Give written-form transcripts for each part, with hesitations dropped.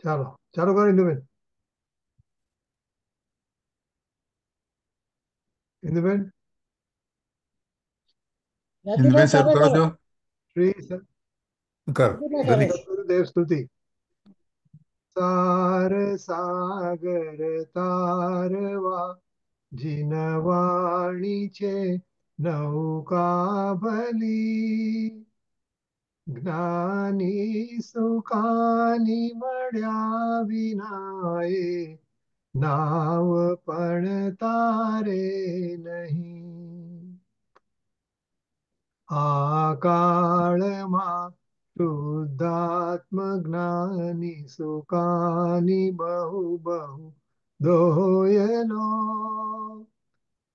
ચાલો ચાલો કરો ઇન્દુબેન. ઇન્દુબેન. ઇન્દુબેન રતિભાઈ શરૂ તમે કરો કરો. છો? શ્રી કરો. રતિભાઈ કરે જલ્દી છે. કરો. સદગુરુદેવ સ્તુતિ. સાર સાગર તારવા જીનવાણી છે નૌકા ભલી. જ્ઞાની સુખાની મળ્યા વિનાએ નાવ પણ તારે નહીં. આ કાળમાં શુદ્ધાત્મ જ્ઞાની સુકાની બહુ બહુ દોયલો.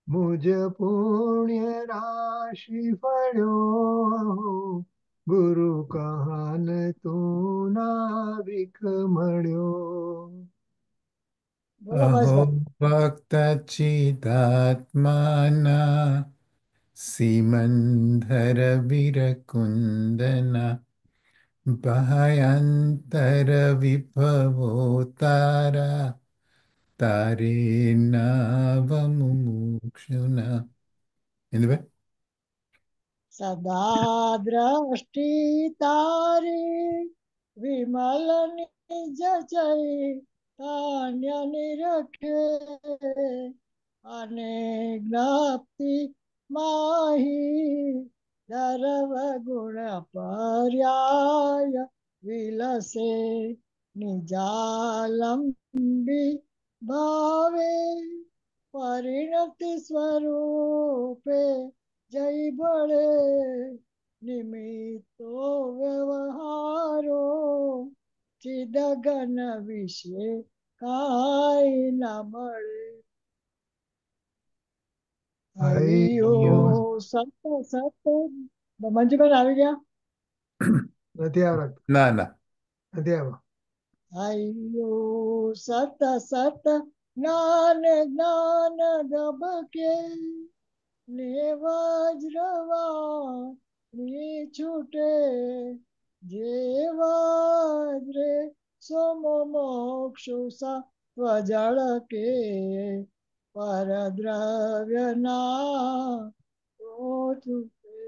મુજ પુણ્ય રાશિ ફળ્યો ગુરુ કહાન તું નાવિક મળ્યો. બોલો અહો મહેશભાઈ. ભક્ત ચિદાત્માના સિમંદર વિરકુંદના ભયંતર વિભવો તારા તારે નાવ મુમુક્ષુના. ઇન્દુબેન. સદા દ્રષ્ટિ તારી વિમલ નિજ ચૈતન્ય નિરખે અને જ્ઞાપ્તિ માહી ધરવ ગુણ પર્યાય વિલસે નિજાલંબી ભાવે પરિણતિ સ્વરૂપે જય બળે નિમિત્તો વ્યવહારો ચિદગન વિશે કાંઈ ના મળે. હરિયો હરિયો. સત સત. મંજુબેન આવી ગયા. નથી આવડતું. ના ના. નથી આવ્યો. હરિયો સત સત જ્ઞાન જ્ઞાન ગબકે ને વજ્રવાણી છૂટે જે વજ્રે સોમો મોક્ષુ સત્વજળ કે પરદ્રવ્ય ના છૂટે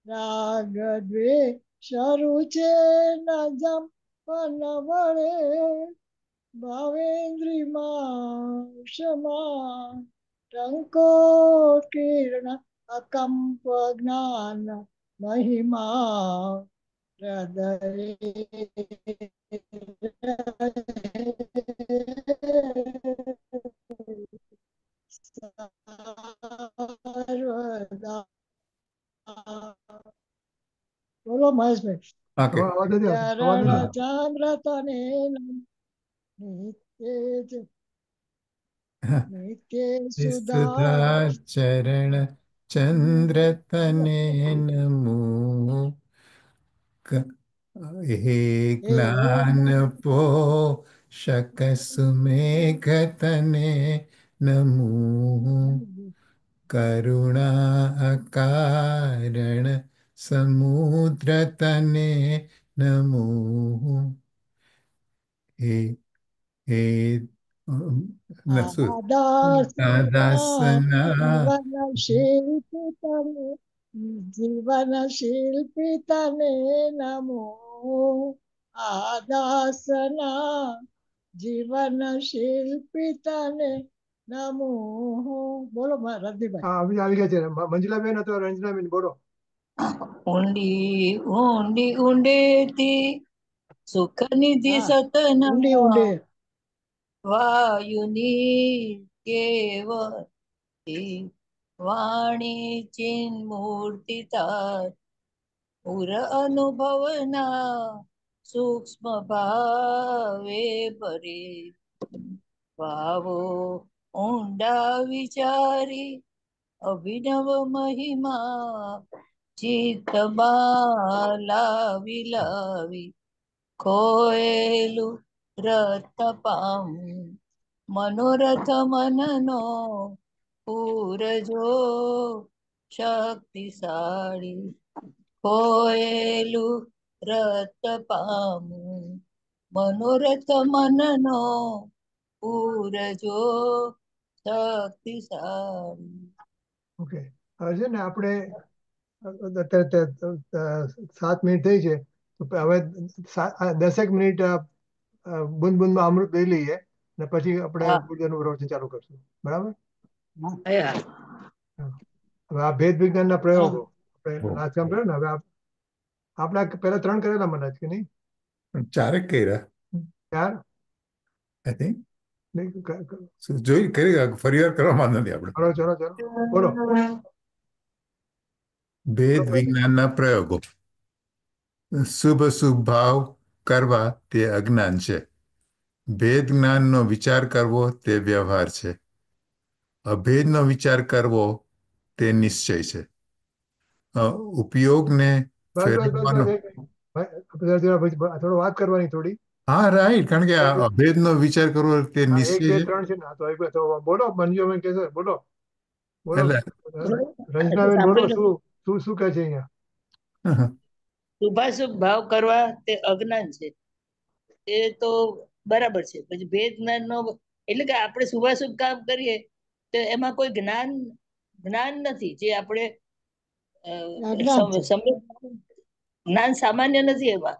રાગ દ્વે શરૂ છે ન જમ પણ વળે ભાવેન્દ્રિમાં ક્ષમા ટંકો કિરણ અકંપ જ્ઞાન મહિમા હૃદય સર્વદા. બોલો મહેશભાઈ. ઓકે. અવાજ નથી આવતો. અવાજ ચરણ નથી આવતો. ચંદ્ર તને નિત્ય નિત્ય સુધા સુધા ચરણ ચંદ્ર તને નમો. ક- હે હે જ્ઞાન પોષક સુમેઘ તને નમો. કરુણા કારણ સમુદ્ર તને નમો. હે હે નસુર આદાસના દાસના જીવન શિલ્પી તને જીવન શિલ્પી તને નમો. આદાસના જીવન શિલ્પી તને નમો. બોલો રતિભાઈ. હા આવી ગયા છે. મંજુલાબેન અથવા રંજનાબેન બોલો. ઊંડી ઊંડી ઊંડેથી સુખ નિધિ હા ઊંડી સતના ઊંડે. વાયુની કેવતી વાણી ચિન મૂર્તિ તાર પુર અનુભવના સૂક્ષ્મ ભાવે ભરે ભાવો ઊંડા વિચારી અભિનવ મહિમા ચિત્તમાં લાવી લાવી ખોયેલું રત પામું મનોરથ મનનો પૂરજો શક્તિશાળી ખોયેલું રત પામું મનોરથ મનનો પૂરજો શક્તિશાળી. ઓકે, હવે છે ને આપણે અત્યારે 7 મિનિટ થઈ છે, તો હવે 10 મિનિટ બુંદ બુંદમાં અમૃત લઈ લઈએ અને પછી આપણે હા. પૂજનનું પ્રવચન ચાલુ કરશું. બરાબર? હા. હવે આ ભેદ વિજ્ઞાનના પ્રયોગો આપણે હો. લાસ્ટ ટાઈમ કર્યો ને, હવે આપણે પહેલા 3 કરેલા મને કે નહીં? ચારેક કર્યા યાર આઈ થિંક. નહીં, જોઈ કરી ફરી વાર કરવામાં નથી આપણે. ચલો ચલો ચલો બોલો. ભેદ વિજ્ઞાનના પ્રયોગો. શુભ શુભ ભાવ કરવા તે અજ્ઞાન છે. ભેદ જ્ઞાનનો વિચાર કરવો તે વ્યવહાર છે. અભેદનો વિચાર કરવો તે નિશ્ચય છે. ઉપયોગને બસ બસ બસ ફેરવવાનો. બસ થોડો વાત કરવાની થોડી. હા, રાઈટ, કારણ કે આ અભેદનો વિચાર કરવો તે હા, 1 નિશ્ચય 2 છે. 3 છે ને, તો બોલો. મંજુબેન કે છે, બોલો બોલો. એટલે રંજનાબેન બોલો, સાંભળ્યું. શું કહે છે અહીંયા? શુભાશુભ ભાવ કરવા તે અજ્ઞાન છે, એ તો બરાબર છે. પછી ભેદ જ્ઞાન નો એટલે કે આપણે શુભાશુભ કામ કરીએ તો એમાં કોઈ જ્ઞાન નથી, જે આપણે અજ્ઞાન છે. જ્ઞાન સામાન્ય નથી, એમાં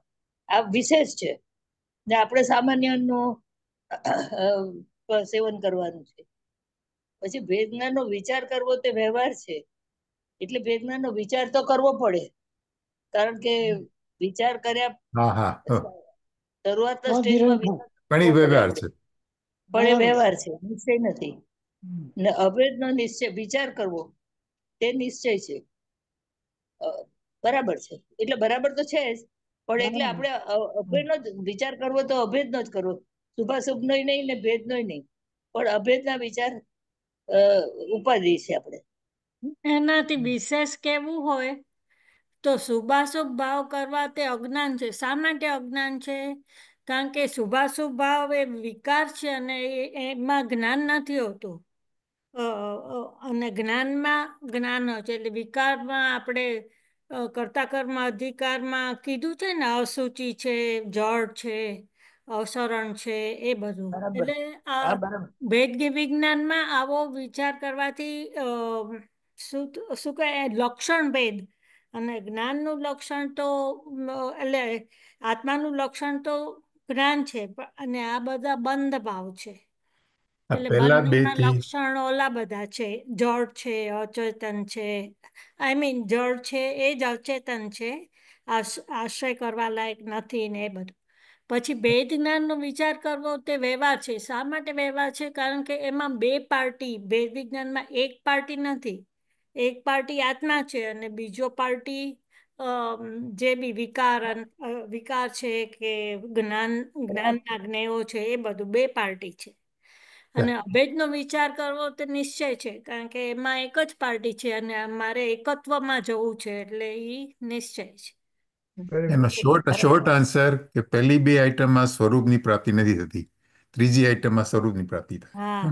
આ વિશેષ છે ને આપણે સામાન્ય નું સેવન કરવાનું છે. પછી ભેદ જ્ઞાન નો વિચાર કરવો તે વ્યવહાર છે, એટલે ભેદ જ્ઞાન નો વિચાર તો કરવો પડે, કારણ કે વિચાર કર્યા હા હા શરૂઆતના તો સ્ટેજમાં નિરંતર. પણ એ વ્યવહાર છે. પણ એ બરાબર છે. વ્યવહાર છે, નિશ્ચય નથી. હમ. ને અભેદનો નિશ્ચય વિચાર કરવો તે નિશ્ચય છે. બરાબર છે, એટલે બરાબર તો છે જ, પણ એટલે બરાબર. આપણે અભેદનો જ વિચાર કરવો તો અભેદનો જ કરવો, શુભાશુભ નો નહીં ને ભેદ નો નહીં, પણ અભેદના વિચાર ઉપાધિ છે આપણે. એનાથી વિશેષ કેવું હોય તો શુભાશુભ ભાવ કરવા તે અજ્ઞાન છે. શા માટે અજ્ઞાન છે? કારણ કે શુભાશુભ ભાવ એ વિકાર છે અને એમાં જ્ઞાન નથી હોતું. અને જ્ઞાનમાં જ્ઞાન હોય છે, એટલે વિકારમાં આપણે કર્તા કર્મ અધિકારમાં કીધું છે ને, અસુચિ છે, જળ છે, અવસરણ છે, એ બધું. બરાબર. એટલે આ હા, બરાબર. ભેદ વિજ્ઞાનમાં આવો વિચાર કરવાથી શું શું કહે, લક્ષણ ભેદ. અને જ્ઞાનનું લક્ષણ તો એટલે આત્માનું લક્ષણ તો જ્ઞાન છે, અને આ બધા બંધ ભાવ છે. આ એટલે પહેલા બે બંનેના થી લક્ષણ ઓલા બધા છે, જળ છે, અચેતન છે. આઈ મીન જળ છે એ જ અચેતન છે, આશ્રય કરવા લાયક નથી ને એ બધું. પછી ભેદ જ્ઞાનનો વિચાર કરવો તે વ્યવહાર છે. શા માટે વ્યવહાર છે? કારણ કે એમાં બે પાર્ટી, ભેદ વિજ્ઞાનમાં એક પાર્ટી નથી. એક પાર્ટી આત્મા છે અને બીજો પાર્ટી જે બી વિકાર છે કે જ્ઞાનના જ્ઞેયો છે, એ બધું બે પાર્ટી છે. અને અભેદનો વિચાર કરવો તે નિશ્ચય છે, કારણ કે એમાં એક જ પાર્ટી છે અને મારે એકત્વમાં જવું છે, એટલે એ નિશ્ચય છે. એનો શોર્ટ આન્સર કે પહેલી બે આઈટમમાં સ્વરૂપની પ્રાપ્તિ નથી થતી, ત્રીજી આઈટમમાં સ્વરૂપની પ્રાપ્તિ થાય. હા,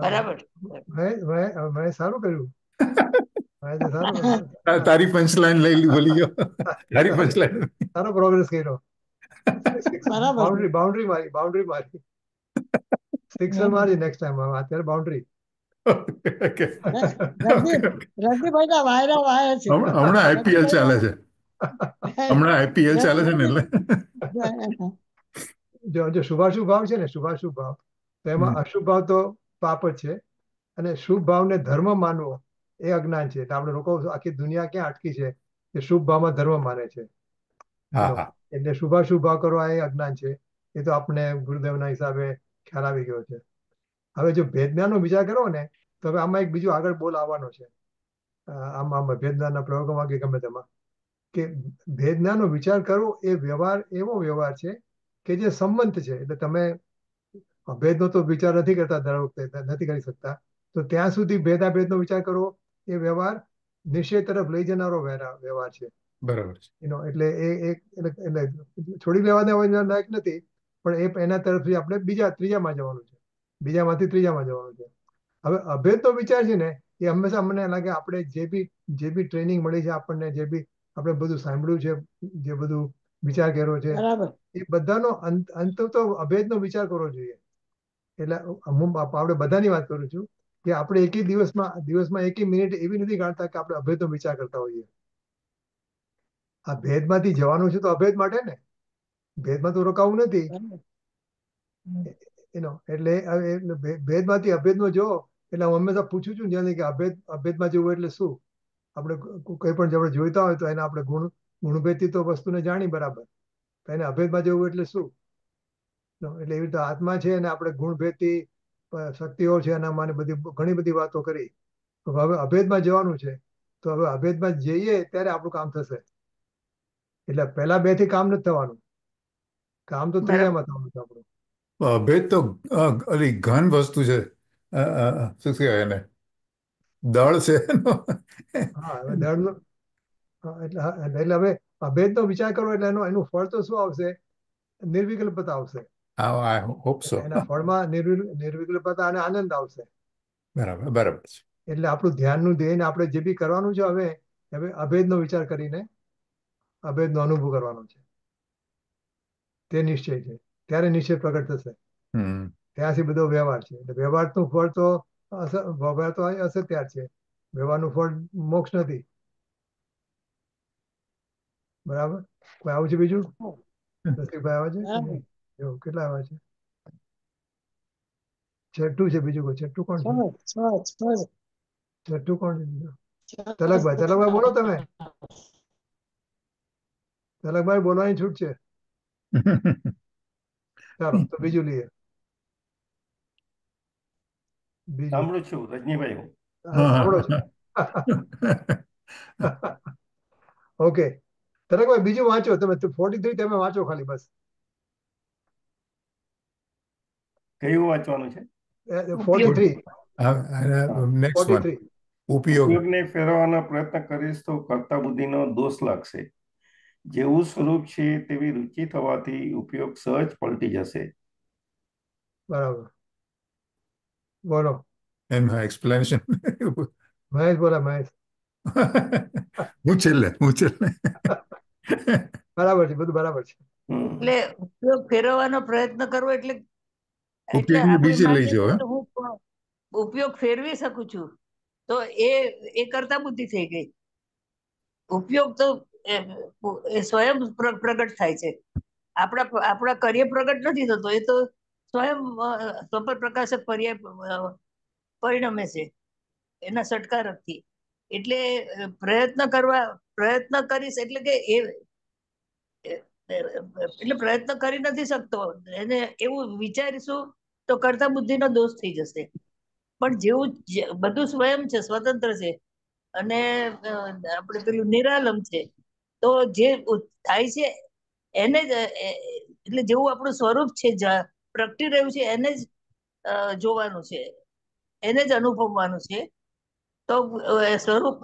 બરાબર. મેં સારું કર્યું. મેં તો સારું કર્યું. તારી પંચલાઈન લઈ બોલી ગયો. તારી પંચલાઈન. સારો પ્રોગ્રેસ કર્યો. બરાબર છે. બાઉન્ડ્રી મારી. સિક્સર મારી નેક્સ્ટ ટાઈમ. અત્યારે બાઉન્ડ્રી. રણજીભાઈ ના વાયરા વાય છે. હમણાં આઈપીએલ ચાલે છે. હમણાં આઈપીએલ ચાલે છે ને, એટલે જો શુભાશુભ ભાવ છે ને, શુભાશુભ ભાવ, તો એમાં અશુભ ભાવ તો પાપ જ છે, અને શુભ ભાવને ધર્મ માનવો એ અજ્ઞાન છે. તો આપણે લોકો આખી દુનિયા ક્યાં અટકી છે કે શુભ ભાવમાં ધર્મ માને છે. હા હા એટલે શુભાશુભ ભાવ કરવા એ અજ્ઞાન છે. એ તો આપણે ગુરુદેવના હિસાબે ખ્યાલ આવી ગયો છે. હવે જો ભેદજ્ઞાનનો વિચાર કરો ને, તો હવે આમાં એક બીજું આગળ બોલ આવવાનો છે. આમાં ભેદજ્ઞાનના પ્રયોગોમાં કે ગમે તેમાં, કે ભેદજ્ઞાનનો વિચાર કરવો એ વ્યવહાર, એવો વ્યવહાર છે કે જે સંબંધ છે. એટલે તમે અભેદનો તો વિચાર નથી કરતા, દર વખતે નથી કરી શકતા, તો ત્યાં સુધી ભેદાભેદનો વિચાર કરવો એ વ્યવહાર નિશ્ચય તરફ લઈ જનારો વ્યવહાર છે. બરાબર છે. એટલે એટલે છોડી લેવાના લાયક નથી, પણ એના તરફથી આપણે ત્રીજામાં જવાનું છે, બીજામાંથી ત્રીજામાં જવાનું છે. હવે અભેદનો વિચાર છે ને, એ હંમેશા મને લાગે આપણે જે બી ટ્રેનિંગ મળી છે આપણને, જે બી આપણે બધું સાંભળ્યું છે, જે બધું વિચાર કર્યો છે, બરાબર એ બધાનો અંત તો અભેદનો વિચાર કરવો જોઈએ. એટલે હું આપણે બધાની વાત કરું છું કે આપણે એકેય દિવસમાં એકેય મિનિટ એવી નથી કાઢતા કે આપણે અભેદનો વિચાર કરતા હોઈએ. આ ભેદમાંથી જવાનું છે તો અભેદ માટે ને, ભેદમાં તો રોકાવું નથી. બરાબર એટલે ભેદમાંથી અભેદમાં જો, એટલે હું હંમેશા પૂછું છું જ્યાં કે અભેદમાં જવું એટલે શું. આપણે કોઈ પણ આપણે જોઈતા હોય તો એને આપણે ગુણભેદથી તો વસ્તુને જાણી બરાબર, તો એને અભેદમાં જવું એટલે શું. એટલે એવી રીતે આત્મા છે અને આપણે ગુણભેદથી શક્તિઓ છે એના માટે ઘણી બધી વાતો કરી. તો હવે અભેદમાં જવાનું છે, તો હવે અભેદમાં જઈએ ત્યારે આપણું કામ થશે. એટલે પહેલા બે થી કામ નથી થવાનું, કામ તો ત્રીજામાં થવાનું છે આપણું. અભેદ તો ઓલી ઘન વસ્તુ છે. શું કહેવાય એને? દળ છે એનો. હા, હવે દળનો એટલે હવે અભેદનો વિચાર કરો એટલે એનું ફળ તો શું આવશે? નિર્વિકલ્પતા આવશે. I hope so. એના ફળમાં નિર્વિકલ્પતા અને આનંદ આવશે. બરાબર બરાબર છે. એટલે આપણું ધ્યાનનું ધ્યેય આપણે જે બી કરવાનું છે હવે અભેદનો વિચાર કરીને અભેદનો અનુભવ કરવાનો છે. તે નિશ્ચય છે, ત્યારે નિશ્ચય પ્રગટ થશે. ત્યાંથી બધો વ્યવહાર છે. એટલે વ્યવહારનું ફળ તો વ્યવહાર તો અસત્યાર છે. વ્યવહારનું ફળ મોક્ષ નથી. બરાબર. કોઈ આવું છે બીજું? રસિકભાઈ આવે છે? બરાબર એવું કેટલા આવે છે? છઠ્ઠું છે. બીજું કોઈ છઠ્ઠું કોણ છે? છઠ્ઠું કોણ છે બીજું? તલકભાઈ બોલો તમે. તલકભાઈ બોલવાની છૂટ છે. ચાલો તો બીજું લઈએ. બીજું સાંભળું છું રજનીભાઈ હું. સાંભળો છો? ઓકે, તલકભાઈ બીજું વાંચો તમે. 43 તમે વાંચો ખાલી બસ. કયું વાંચવાનું છે? 43. Next one. 43. ઉપયોગને ફેરવવાનો પ્રયત્ન કરીશ તો કર્તા બુદ્ધિનો દોષ લાગશે. જેવું સ્વરૂપ છે તેવી રુચિ થવાથી ઉપયોગ સહજ પલટી જશે. બરાબર. બોલો એનું એક્સપ્લેનેશન. મહેશ, બોલા મહેશ. હું છેલ્લે. બરાબર છે, બધું બરાબર છે. એટલે ઉપયોગ ફેરવવાનો પ્રયત્ન કરવો એટલે ઉપયોગની આપણે બીજી લઈ માનીએ જાઓ. કે હું ઉપયોગ ફેરવી શકું છું, તો એ કરતા બુદ્ધિ થઈ ગઈ. ઉપયોગ તો એ સ્વયં પ્રગટ થાય છે. આપણા કાર્ય પ્રગટ નથી થતો, એ તો સ્વયં સ્વપ્રકાશક પર્યાય પરિણમે છે એના સટકારકથી. એટલે પ્રયત્ન કરીશ એટલે કે એટલે પ્રયત્ન કરી નથી શકતો, એને એવું વિચારીશું તો કરતા બુદ્ધિનો દોષ થઈ જશે. પણ જેવું બધું સ્વયં છે, સ્વતંત્ર છે અને આપણે પેલું નિરાલંબ છે, તો જે થાય છે એને જ એટલે જેવું આપણું સ્વરૂપ છે, પ્રગટી રહ્યું છે એને જ જોવાનું છે, એને જ અનુભવવાનું છે. તો સ્વરૂપ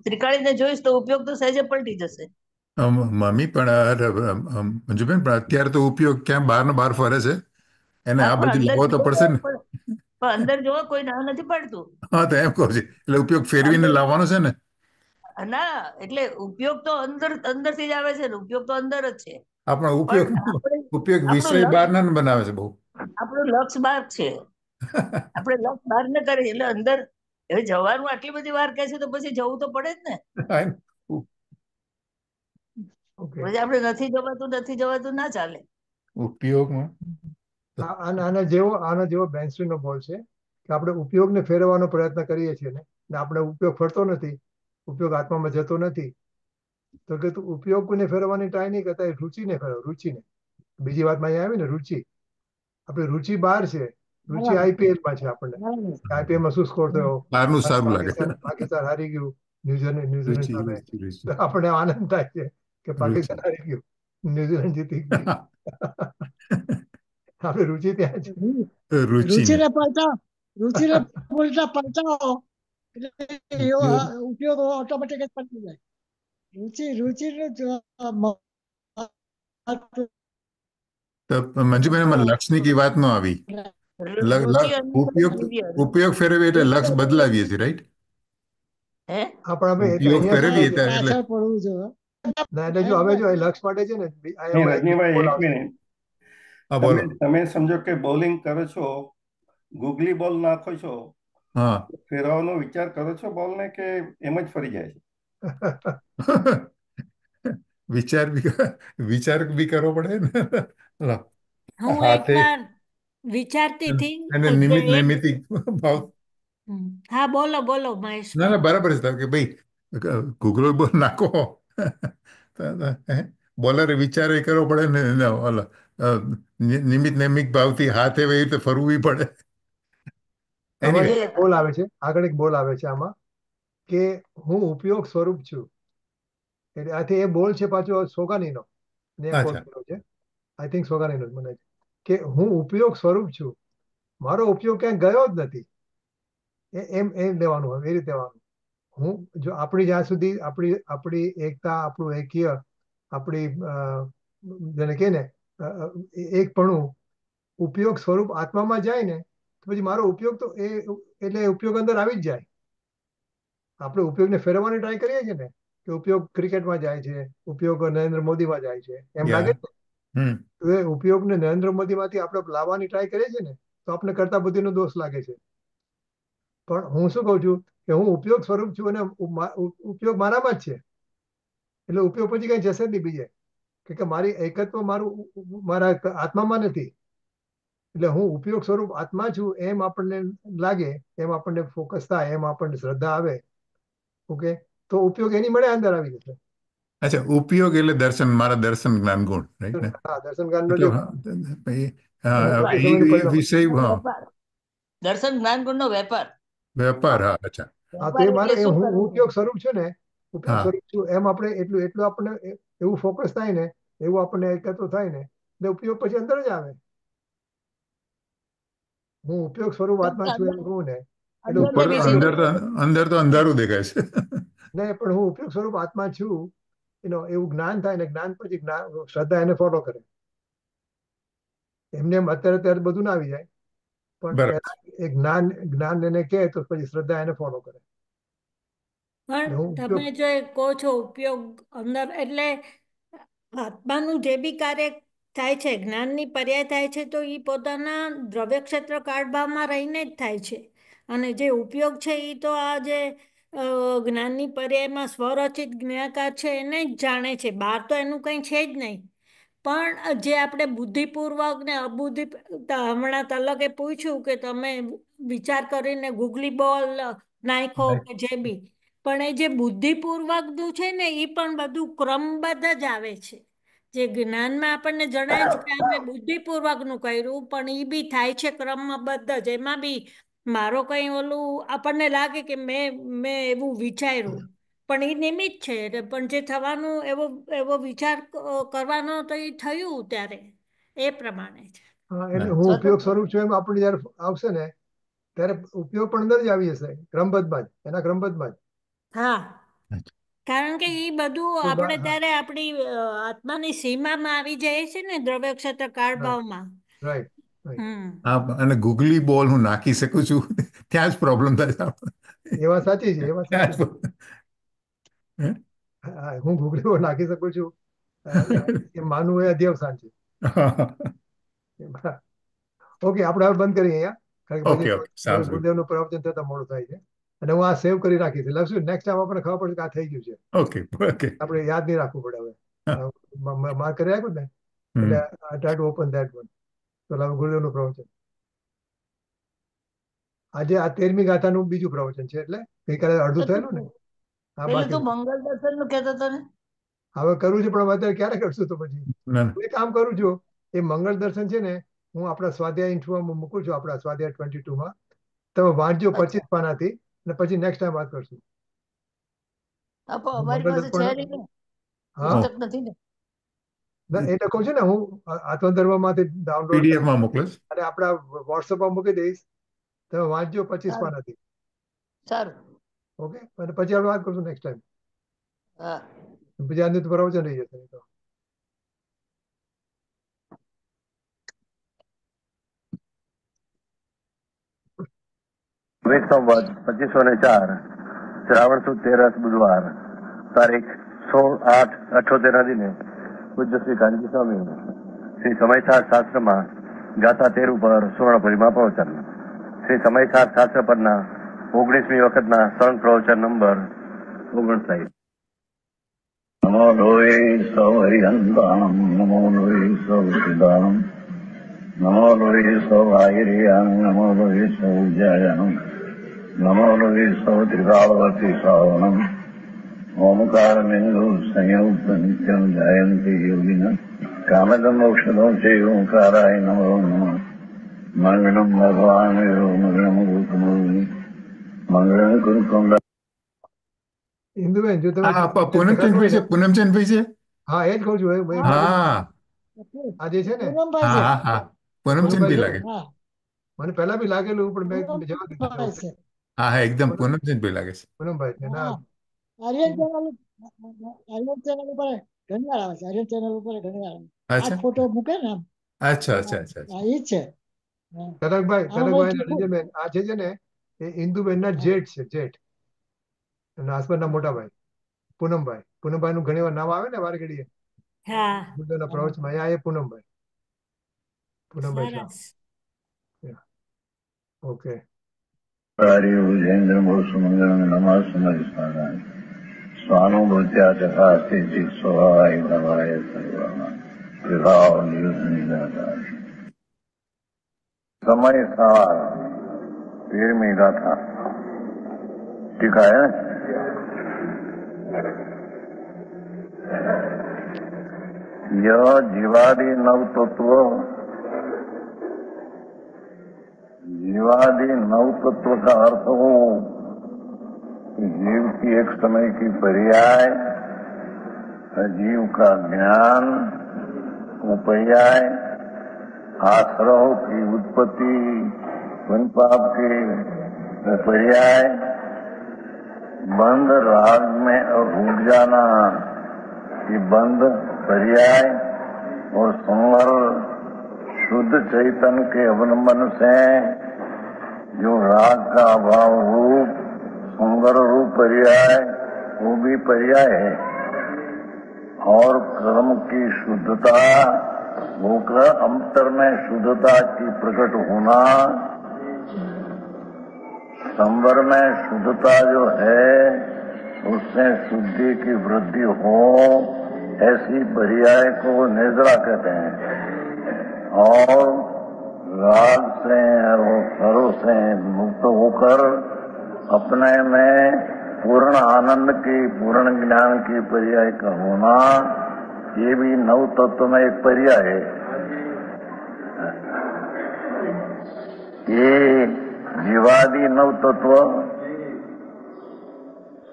ત્રિકાળીને જોઈશ તો ઉપયોગ તો સહેજે પલટી જશે. મમ્મી પણ મંજુબેન, પણ અત્યારે તો ઉપયોગ ક્યાં બહાર નો બહાર ફરે છે. એને આ બધું લાવવો તો પડશે ને. પણ અંદર જોવો કોઈ ના નથી પડતું. હા, તો એમ કહું છું. એટલે ઉપયોગ ફેરવીને લાવવાનો છે ને. ના, એટલે ઉપયોગ તો અંદરથી જ આવે છે ને. ઉપયોગ તો અંદર જ છે. આપણો ઉપયોગ વિષય બહાર ના બનાવે છે બહુ. આપણું લક્ષ બહાર છે. આપણે લક્ષ બહાર ન કરીએ એટલે અંદર હવે જવાનું આટલી બધી વાર કહે છે તો પછી જવું તો પડે જ ને. પછી આપણે નથી જવાતું ના ચાલે. ઉપયોગમાં આના જેવો બેન્સ્ટરીનો બોલ છે કે આપણે ઉપયોગને ફેરવવાનો પ્રયત્ન કરીએ છીએ ને આપણે ઉપયોગ ફરતો નથી, ઉપયોગ આત્મામાં જતો નથી. તો કે તું ઉપયોગને ફેરવવાની ટ્રાય નહીં કરતા, રુચિને ફેરવ. રુચિને બીજી વાતમાં અહીંયા આવી ને, રુચિ. આપણી રુચિ બહાર છે. રુચિ આઈપીએલમાં છે. આપણને આઈપીએલમાં શું સ્કોર થયો, સારું લાગે. પાકિસ્તાન હારી ગયું ન્યુઝીલેન્ડ સામે, તો આપણે આનંદ થાય છે કે પાકિસ્તાન હારી ગયું, ન્યુઝીલેન્ડ જીતી ગયું. આપણે રુચિ ત્યાં છે. રુચિને પલટાવો એટલે ઉપયોગ ઓટોમેટિક જ પલટી જાય. મંજુબેન, એમાં લક્ષની કી વાત ન આવી. ઉપયોગ ફેરવીએ એટલે લક્ષ બદલાવીએ છીએ, રાઈટ? આપણે ઉપયોગ ફેરવીએ એટલે પાછળ પડવું જોઈએ. ના એટલે જો હવે જો એ લક્ષ માટે છે ને નહીં, એમાં એક બીજો રજનીભાઈ, બોલ એક આવશે. મિનિટ. હા તમે બોલો. તમે સમજો કે બોલિંગ કરો છો, ગુગલી બોલ નાખો છો, હા. ફેરવવાનો વિચાર કરો છો બોલને, કે એમ જ ફરી જાય છે? વિચાર બી કરવો પડે ને. લો, હું હાથે એકવાર વિચારતી હતી અને કે નૈમિતિક ભાવ. હા બોલો બોલો ના મહેશભાઈ. બરાબર છે કે ભાઈ ગૂગલ બોલ નાખો. બોલરે વિચારે કરવો પડે ને ઓલો નિમિત નૈમિક ભાવથી હાથે એવી રીતે ફરવું પડે. આમાં એનીવે. છે ને એક બોલ આવે છે, આગળ એક બોલ આવે છે આમાં કે હું ઉપયોગ સ્વરૂપ છું. એટલે આથી એ બોલ છે પાછો સોગાનીનો ને કોટ અચ્છા. કર્યો છે. આઈ થિંક સોગાનીનો જ મને કે હું ઉપયોગ સ્વરૂપ છું, મારો ઉપયોગ ક્યાંય ગયો જ નથી. એમ લેવાનું હોય, એ રીતે લેવાનું. હું જો આપણી જ્યાં સુધી આપણી એકતા, આપણું એક્ય, આપણી જેને કહે ને એકપણું ઉપયોગ સ્વરૂપ આત્મામાં જાય ને તો પછી મારો ઉપયોગ તો એટલે ઉપયોગ અંદર આવી જ જાય. આપણે ઉપયોગને ફેરવવાની ટ્રાય કરીએ છીએ ને કે ઉપયોગ ક્રિકેટમાં જાય છે, ઉપયોગ નરેન્દ્ર મોદીમાં જાય છે, એમ લાગે યા. છે. હમ. તો એ ઉપયોગને નરેન્દ્ર મોદીમાંથી આપણે લાવવાની ટ્રાય કરીએ છીએ ને તો આપણે કરતા બુદ્ધિનો દોષ લાગે છે. પણ હું શું કહું છું કે હું ઉપયોગ સ્વરૂપ છું અને ઉપયોગ મારામાં જ છે. એટલે ઉપયોગ પછી કઈ જશે જ નહીં બીજે, કે મારી એકત્વ મારા આત્મામાં નથી. એટલે હું ઉપયોગ સ્વરૂપ આત્મા છું એમ આપણને લાગે, એમ આપણને ફોકસ થાય, એમ આપણને શ્રદ્ધા આવે. ઓકે, તો ઉપયોગ એની મળે અંદર આવી જશે. અચ્છા, ઉપયોગ એટલે દર્શન, મારા દર્શન જ્ઞાન ગુણ, રાઈટ ને? હા, દર્શન જ્ઞાનનો એટલે જે વેપાર. એ સમયનું એ પરિણામ. વિષય, હા. વેપાર. દર્શન જ્ઞાન ગુણનો વેપાર. વેપાર, હા. અચ્છા. હા, તો વેપાર એ મારે એટલે શું હું કરવું? ઉપયોગ સ્વરૂપ છું ને, ઉપયોગ હા. સ્વરૂપ છું એમ આપણે એટલું આપણને એવું ફોકસ થાય ને, એવું આપણને એકત્વ થાય ને, એટલે ઉપયોગ પછી અંદર જ આવે. હું ઉપયોગ સ્વરૂપ આત્મા છું એમ કહું ને એટલે અંદરનો ઉપર ઉપયોગ વિષય અંદર અંદર તો અંધારું દેખાય છે. નહીં, પણ હું ઉપયોગ સ્વરૂપ આત્મા છું એવું જ્ઞાન થાય ને, જ્ઞાન પછી શ્રદ્ધા એને ફોલો કરે. એમને એમ અત્યારે બધું ના આવી જાય, પણ બરાબર. પહેલા એ જ્ઞાન એને કહે તો પછી શ્રદ્ધા એને ફોલો કરે. પણ એટલે હું તમે ઉપયોગ જો એ કહો છો ઉપયોગ અંદર, એટલે આત્માનું જે બી કાર્ય થાય છે, જ્ઞાનની પર્યાય થાય છે, તો એ પોતાના દ્રવ્ય ક્ષેત્ર કાળભાવમાં રહીને જ થાય છે. અને જે ઉપયોગ છે એ તો આ જે જ્ઞાનની પર્યાયમાં સ્વરચિત જ્ઞાકાર છે એને જ જાણે છે, બહાર તો એનું કંઈ છે જ નહીં. પણ જે આપણે બુદ્ધિપૂર્વક ને અબુદ્ધિ, હમણાં તલકે પૂછ્યું કે તમે વિચાર કરીને ગુગલી બોલ નાખો કે જે બી, પણ એ જે બુદ્ધિપૂર્વકનું છે ને એ પણ બધું ક્રમબદ્ધ જ આવે છે. જે જ્ઞાનમાં આપણને જણાય છે કે અમે બુદ્ધિપૂર્વકનું કર્યું, પણ એ બી થાય છે ક્રમબદ્ધ જ. એમાં બી મારો કંઈ ઓલું આપણને લાગે કે મેં એવું વિચાર્યું, પણ એ નિમિત્ત છે. પણ જે થવાનું એવો એવો વિચાર કરવાનો તો એ થયું ત્યારે એ પ્રમાણે છે. એટલે હું ઉપયોગ સ્વરૂપ છું એમ આપણને જયારે આવશે ને ત્યારે ઉપયોગ પણ અંદર જ આવી જશે, ક્રમબદ્ધમાં જ, એના ક્રમબદ્ધમાં જ. હા, કારણ કે એ બધું આપણે હા, ત્યારે આપણી આત્માની સીમામાં આવી જાય છે ને, દ્રવ્ય ક્ષેત્ર કાળભાવમાં. Right right. હમ. હા, અને ગુગલી બોલ હું નાખી શકું છું, ત્યાં જ પ્રોબ્લેમ થાય છે. એ વાત સાચી છે, એ વાત ત્યાં સાચી છે. જ. હા, હું ગુગલીઓ નાખી શકું છું એ માનવું એ અધ્યવસાન છે. ઓકે, આપણે હવે બંધ કરીએ અહીંયા, કારણ કે ઓકે, ઓકે, પછી સાઉન્ડ્સ ગુડ. ગુરુદેવનું પ્રવચન થતા મોડું થાય છે. અને હું આ સેવ કરી રાખીશ, લખશું નેક્સ્ટ ટાઈમ આપણને ખબર પડશે કે આ થઈ ગયું છે. Okay, okay. આપણે યાદ નહીં રાખવું પડે હવે. હા. માર્ક કરી રાખ્યું ને એટલે try to open that one. તો હવે ગુરુદેવનું પ્રવચન આજે આ 13મી ગાથાનું બીજું પ્રવચન છે, એટલે ગઈકાલે અડધું થયેલું ને. હા, પેલું બાકી તું મંગળ દર્શન નું કહેતો હતો ને? હવે કરવું છે, પણ અત્યારે ક્યારે કરશું? તો પછી ના, હું એક કામ કરું છું, એ મંગળ દર્શન છે ને હું આપણા સ્વાધ્યાય ઇન્ફોમાં મૂકું છું, આપણા સ્વાધ્યાય 22માં. તમે વાંચજો અચ્છા. 25 પાનાથી, અને પછી નેક્સ્ટ ટાઈમ વાત કરશું. અમારી મંગળ પાસે છે દર્પણ. નહીં ને, હા, પુસ્તક નથી ને. એટલે કહું છું ને હું આત્મધર્મમાંથી ડાઉનલોડ કરી પીડીએફમાં મોકલો. અને આપણા વોટ્સઅપમાં મૂકી દઈશ. તમે વાંચજો 25 સારું પાનાથી. સારું. ઓકે, અને પછી આપણે વાત કરશું નેક્સ્ટ ટાઈમ. હા. પછી આજનું તો પ્રવચન રહી જશે. તો સંવત 2504 શ્રાવણ સુદ 13 બુધવાર તારીખ 16/8/78 દિને પૂજ્ય શ્રી કાનજી સ્વામી શ્રી સમયસાર શાસ્ત્રમાં ગાથા 13 ઉપર સુવર્ણપુરીમાં પ્રવચન. શ્રી સમયસાર શાસ્ત્ર પરના 19મી વખતના સળંગ પ્રવચન નંબર 59. નમો લોહી સૌ હરિહંતાણમ નમો લોહી સૌ સિદ્ધાણમ નમો લોહી સૌ આયરિયાન નમો લોહી સૌ જયાનમ નમો લોહી સૌ ત્રિકાળવતી શ્રાવણમ ઓમકાર બિંદુ સંયુક્ત નિત્યમ જયંતિ યોગિન કામદમ ઔષધો છે ઓંકારાય નમો નમઃ મંગળમ ભગવાન મંગળમ ગોતમોહિ મંગળમ કુરુકુંડ. ઇન્દુબેન, જો તમે હા પૂનમચંદભાઈ છે, પૂનમચંદભાઈ છે. હા એ જ કહું છું હા આ જે છે ને પૂનમભાઈ હા છે. હા હા પૂનમચંદભાઈ પૂનમભાઈ લાગે. હા મને પહેલા બી લાગેલું પણ મેં જવા દીધું. પૂનમભાઈ છે. હા હા એકદમ પૂનમચંદભાઈ લાગે છે. પૂનમભાઈ છે ના. હા આર્યન ચેનલ ઉપર ઘણીવાર આવે છે. આર્યન ચેનલ ઉપર ઘણીવાર આવે. આ જ અચ્છા ફોટો મૂકે ને આમ. અચ્છા અચ્છા અચ્છા હા અચ્છા. એ જ છે. હા. તરકભાઈ આમાં અને ભાઈ રીજેબેન આ છે ને એ ઇન્દુબેન ના જેઠ છે, જેઠ અને આસપાસના મોટા ભાઈ પૂનમભાઈ નું ઘણી વાર નામ આવે ને વાર ઘડીએ હા બુદ્ધના પ્રવચનમાં અહીંયા એ પૂનમભાઈ શાહ. સરસ. ઓકે. હરિ ઉજેન્દ્ર બોસુ મંગળમ નમઃ સમય સ્વાનુભૂત્યા ચકાસ્તિ સ્વભાય ભવાય સર્વમાં વિભાવ નિયુદ્ધ નિરાકાર. સમય સાર 13મી ગાથા ટીકા है यह जीवादि नव तत्व का अर्थ हो कि जीव की एक समय की पर्याय, जीव का ज्ञान पर्याय, आश्रव की उत्पत्ति, पुण्य पाप के पर्याय, बंध राग में रुक जाना ये बंध पर्याय और संवर शुद्ध चैतन्य के अवलंबन से जो राग का अभाव रूप संवर रूप पर्याय वो भी पर्याय है और कर्म की शुद्धता होकर अंतर में शुद्धता की प्रकट होना, संवर में शुद्धता जो है उससे शुद्धि की वृद्धि हो ऐसी पर्याय को निद्रा कहते हैं और राग से और सर्व से मुक्त होकर अपने में पूर्ण आनंद की पूर्ण ज्ञान की पर्याय का होना ये भी नव तत्व में एक पर्याय है. ये जीवादि नव तत्व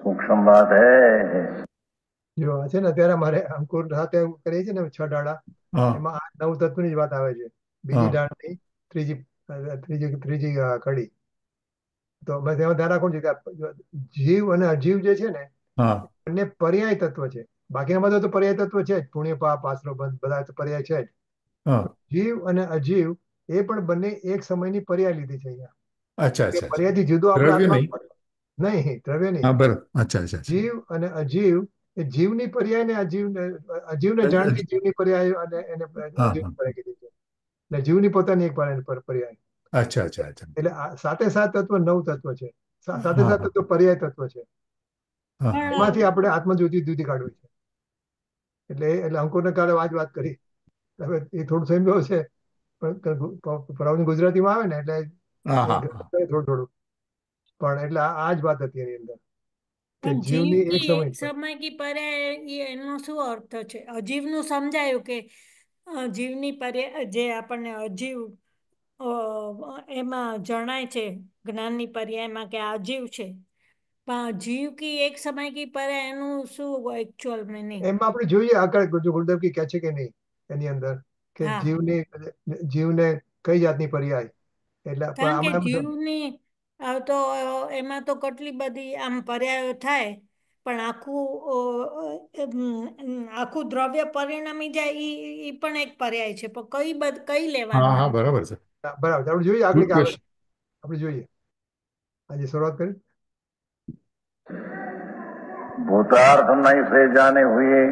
सूक्ष्म बात है. જો છે ને અત્યારે અમારે અંકુર સાથે કરીએ છીએ ને 6 ડાળા હા એમાં આ 9 તત્વની જ વાત આવે છે. બીજી ડાળની ત્રીજી કડી તો બસ એમાં ધ્યાન રાખવું છે કે જીવ અને અજીવ જે છે ને હા બંને પર્યાય તત્વ છે. બાકીના બધા તો પર્યાય તત્વ છે જ, પુણ્ય પાપ આશ્રવ બંધ બધા તો પર્યાય છે જ. હા જીવ અને અજીવ એ પણ બંને એક સમયની પર્યાય લીધી છે અહીંયા. અચ્છા કે અચ્છા અચ્છા. પર્યાયથી જુદો આપણે દ્રવ્ય આત્મા નહીં. નહીં, દ્રવ્ય નહીં. હા બરાબર. અચ્છા અચ્છા અચ્છા. જીવ અને અજીવ એ જીવની પર્યાય ને અજીવને જાણતી જીવની પર્યાય અને એને હા અજીવની હા. પર્યાય કીધી છે. એટલે જીવની પોતાની એક પર્યાય. અચ્છા અચ્છા અચ્છા. એટલે સાથે સાત તત્વ 9 તત્વ છે. સાથે હા સાત તત્વ પર્યાય તત્વ છે. હા પણ એમાંથી આપણે આત્મજ્યોતિ જુદી કાઢવી છે. એટલે અંકુરને કાલે આ જ વાત કરી. હવે એ થોડું સમજાવ્યું છે પણ ગુજરાતીમાં આવે ને એટલે હા હા હા. થોડું પણ એટલે આ જ વાત હતી એની અંદર કે પણ જીવની એક જીવકી સમય એક સમય કી પરે એનો શું અર્થ છે? અજીવનું સમજાયું કે જીવની પરે જે આપણને અજીવ એમાં જણાય છે જ્ઞાનની પર્યાયમાં કે આ અજીવ છે. પણ જીવ કી એક સમય કી પરે એનું શું એકચ્યુઅલ મીનિંગ? એમાં આપણે જોઈએ આગળ ગુરુદેવ કી કહે છે કે નહીં એની અંદર કે હા જીવને કઈ જાતની પર્યાય એટલે કારણ કે આમાં જીવની તો એમાં તો કેટલી બધી આમ પર્યાયો થાય પણ આખું દ્રવ્ય પરિણમી જાય ઈ પણ એક પર્યાય છે. પણ કઈ હા લેવાનું હા એમ? બરાબર છે. બરાબર આપણે જોઈએ આગળ ગુડ કે આવે ક્વેશ્ચન. આપણે જોઈએ આજે શરૂઆત કરી. भूतार्थ नहीं से जाने हुए,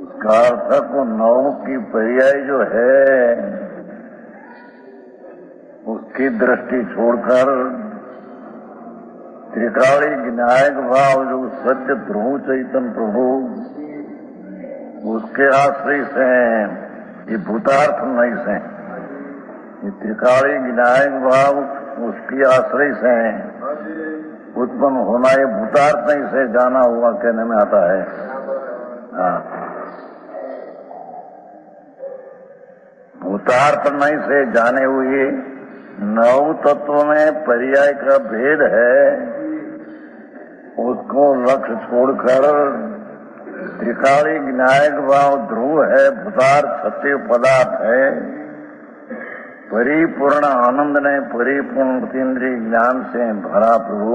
उसका अर्थ को नौ की पर्याय जो है उसकी दृष्टि छोड़कर त्रिकाली विनायक भाव जो सत्य ध्रुव चैतन्य प्रभु उसके आश्रय से ये भूतार्थ नहीं से, ये त्रिकाली विनायक भाव उसकी आश्रय से उत्पन्न होना ये भूतार्थ नहीं से जाना हुआ कहने में आता है। हाँ, भूतार्थ नहीं से जाने हुए नौ तत्व में पर्याय का भेद है, उसको लक्ष्य छोड़कर त्रिकाली विनायक भाव ध्रुव है, भूतार्थ सत्य पदार्थ है, परिपूर्ण आनंद ने परिपूर्ण तीन्द्रिय ज्ञान से भरा प्रभु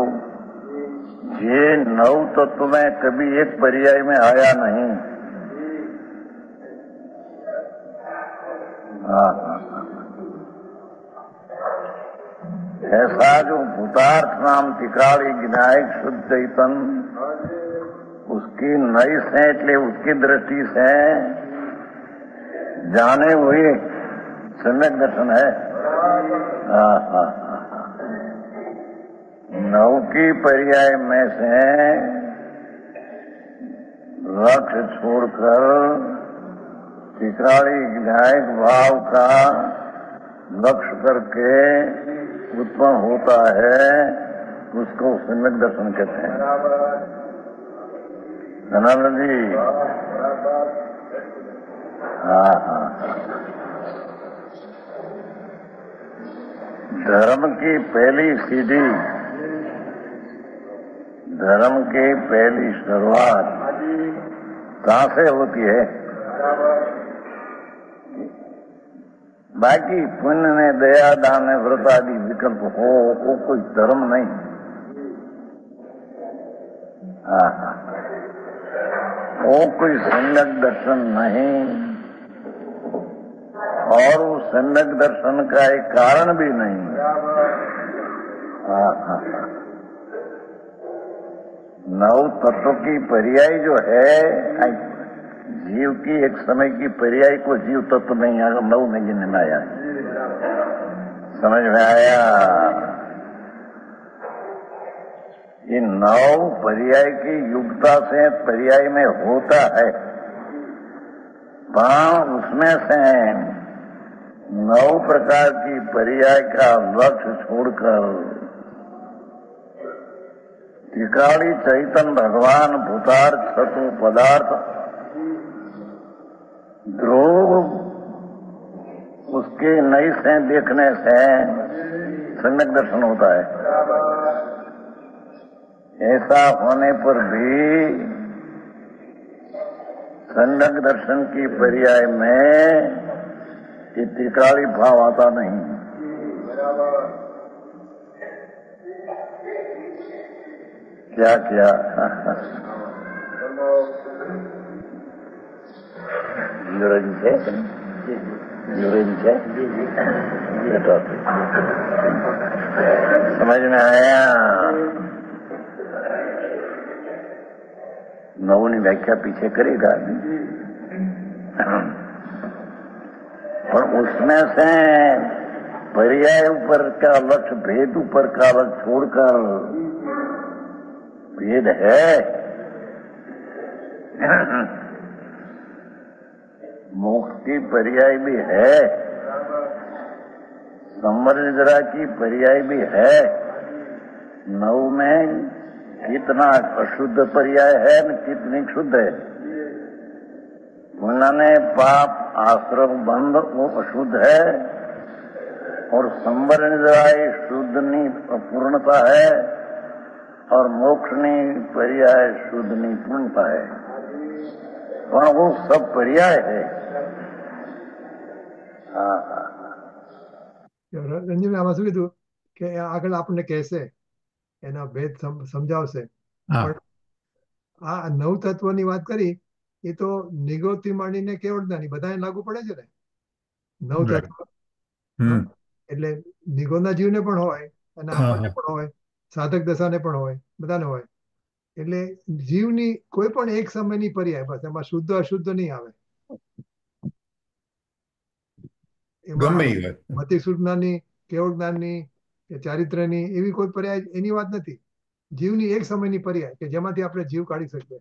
ये नौ तत्व में कभी एक पर्याय में आया नहीं। ऐसा जो भूतार्थ नाम त्रिकाली विनायक शुद्ध चैतन्य उसकी नई से એટલે उसकी दृष्टि से जाने हुए सम्यक दर्शन है। नौ की पर्याय में से लक्ष्य छोड़कर त्रिकाली विनायक भाव का लक्ष्य करके उत्पन्न होता है, उसको सम्यक दर्शन कहते हैं। धनानंद जी, हाँ, धर्म की पहली सीढ़ी, धर्म की पहली शुरुआत कहाँ से होती है? बाकी पुण्य ने दया दान व्रत आदि विकल्प हो वो कोई धर्म नहीं। वो कोई सम्यक दर्शन नहीं और उस सम्यक दर्शन का एक कारण भी नहीं। नौ तत्व की पर्याय जो है जीव की एक समय की पर्याय को जीव तत्व नहीं आया, नौ में गिनने में आया। समझ में आया? ये नौ पर्याय की युक्ता से पर्याय में होता है, पर उसमें से नौ प्रकार की पर्याय का लक्ष्य छोड़कर त्रिकाली चैतन्य भगवान भूतार्थ सत्व पदार्थ ध्रुव उसके नई से देखने से सम्यक दर्शन होता है। ऐसा होने पर भी सम्यक दर्शन की पर्याय में ये त्रिकाली भाव आता नहीं। क्या क्या यूरेन है समझ में आया? नवों व्याख्या पीछे करेगा और उसमें से पर्याय ऊपर का लक्ष्य भेद ऊपर का लक्ष्य छोड़कर भेद है। मोक्ष की पर्याय भी है, संवर निद्रा की पर्याय भी है। नौ में कितना अशुद्ध पर्याय है न कितनी शुद्ध है। उन्होंने पाप आश्रम बंध वो अशुद्ध है और संवर निद्रा शुद्धनी पूर्णता है और मोक्षनी पर्याय शुद्धनी पूर्णता है, पर वो सब पर्याय है। રંજીભાઈ આમાં શું કીધું કે આગળ આપણને કહેશે એના ભેદ સમજાવશે, પણ આ નવ તત્વની વાત કરી એ તો નિગોથી માંડીને કેવળતાની બધાને લાગુ પડે છે ને નવ તત્વ, એટલે નિગોના જીવને પણ હોય અને આપણને પણ હોય, સાધક દશાને પણ હોય, બધાને હોય। એટલે જીવની કોઈ પણ એક સમયની પર્યાય, બસ એમાં શુદ્ધ અશુદ્ધ નહીં આવે. એમાં ગમે એ વાત. મતિ સૂચનાની, કેવળ જ્ઞાનની કે ચારિત્ર્યની એવી કોઈ પર્યાય એની વાત નથી. જીવની એક સમયની પર્યાય કે જેમાંથી આપણે જીવ કાઢી શકીએ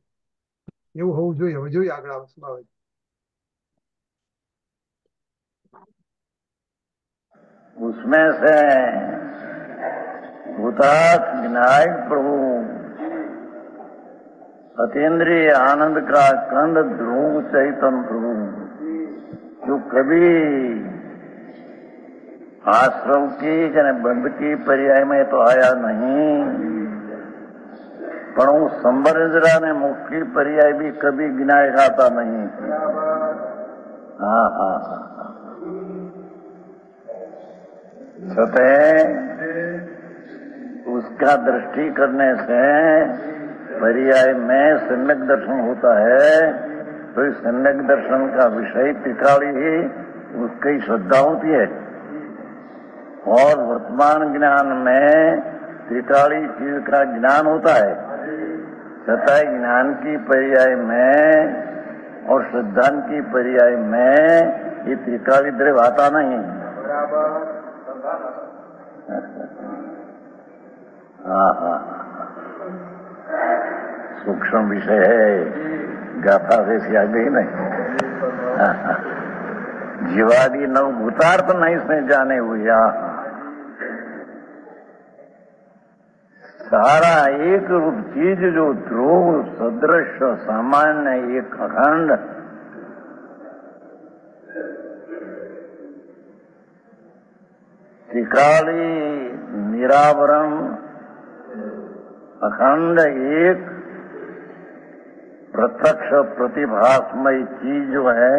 એવું હોવું જોઈએ. હવે જોઈએ આગળ આવે. उसमें से भूतात् विनायक प्रभु अतीन्द्रिय आनंद का कंद ध्रुव चैतन्य प्रभु जो कभी आश्रम की जने बंद की पर्याय में तो आया नहीं, पर वो संबर इंद्रा ने मुख की पर्याय भी कभी गिनाए खाता नहीं. हाँ हाँ सतह उसका दृष्टि करने से पर्याय में सम्यक दर्शन होता है. तो इस सम्यक दर्शन का विषय त्रिकाली ही उसकी श्रद्धा होती है. और वर्तमान ज्ञान में त्रिकाली चीज का ज्ञान होता है. सतह ज्ञान की पर्याय में और श्रद्धा की पर्याय में ये त्रिकाली द्रव्य आता नहीं. हाँ हाँ सूक्ष्म विषय है, गाथा वैसी आ गई नहीं. जीवादि नव भूतार्थ नहीं इसमें जाने हुए. सारा एक रूप चीज जो ध्रुव सदृश सामान्य एक अखंड त्रिकाली निरावरण अखंड एक प्रत्यक्ष प्रतिभासमय चीज जो है,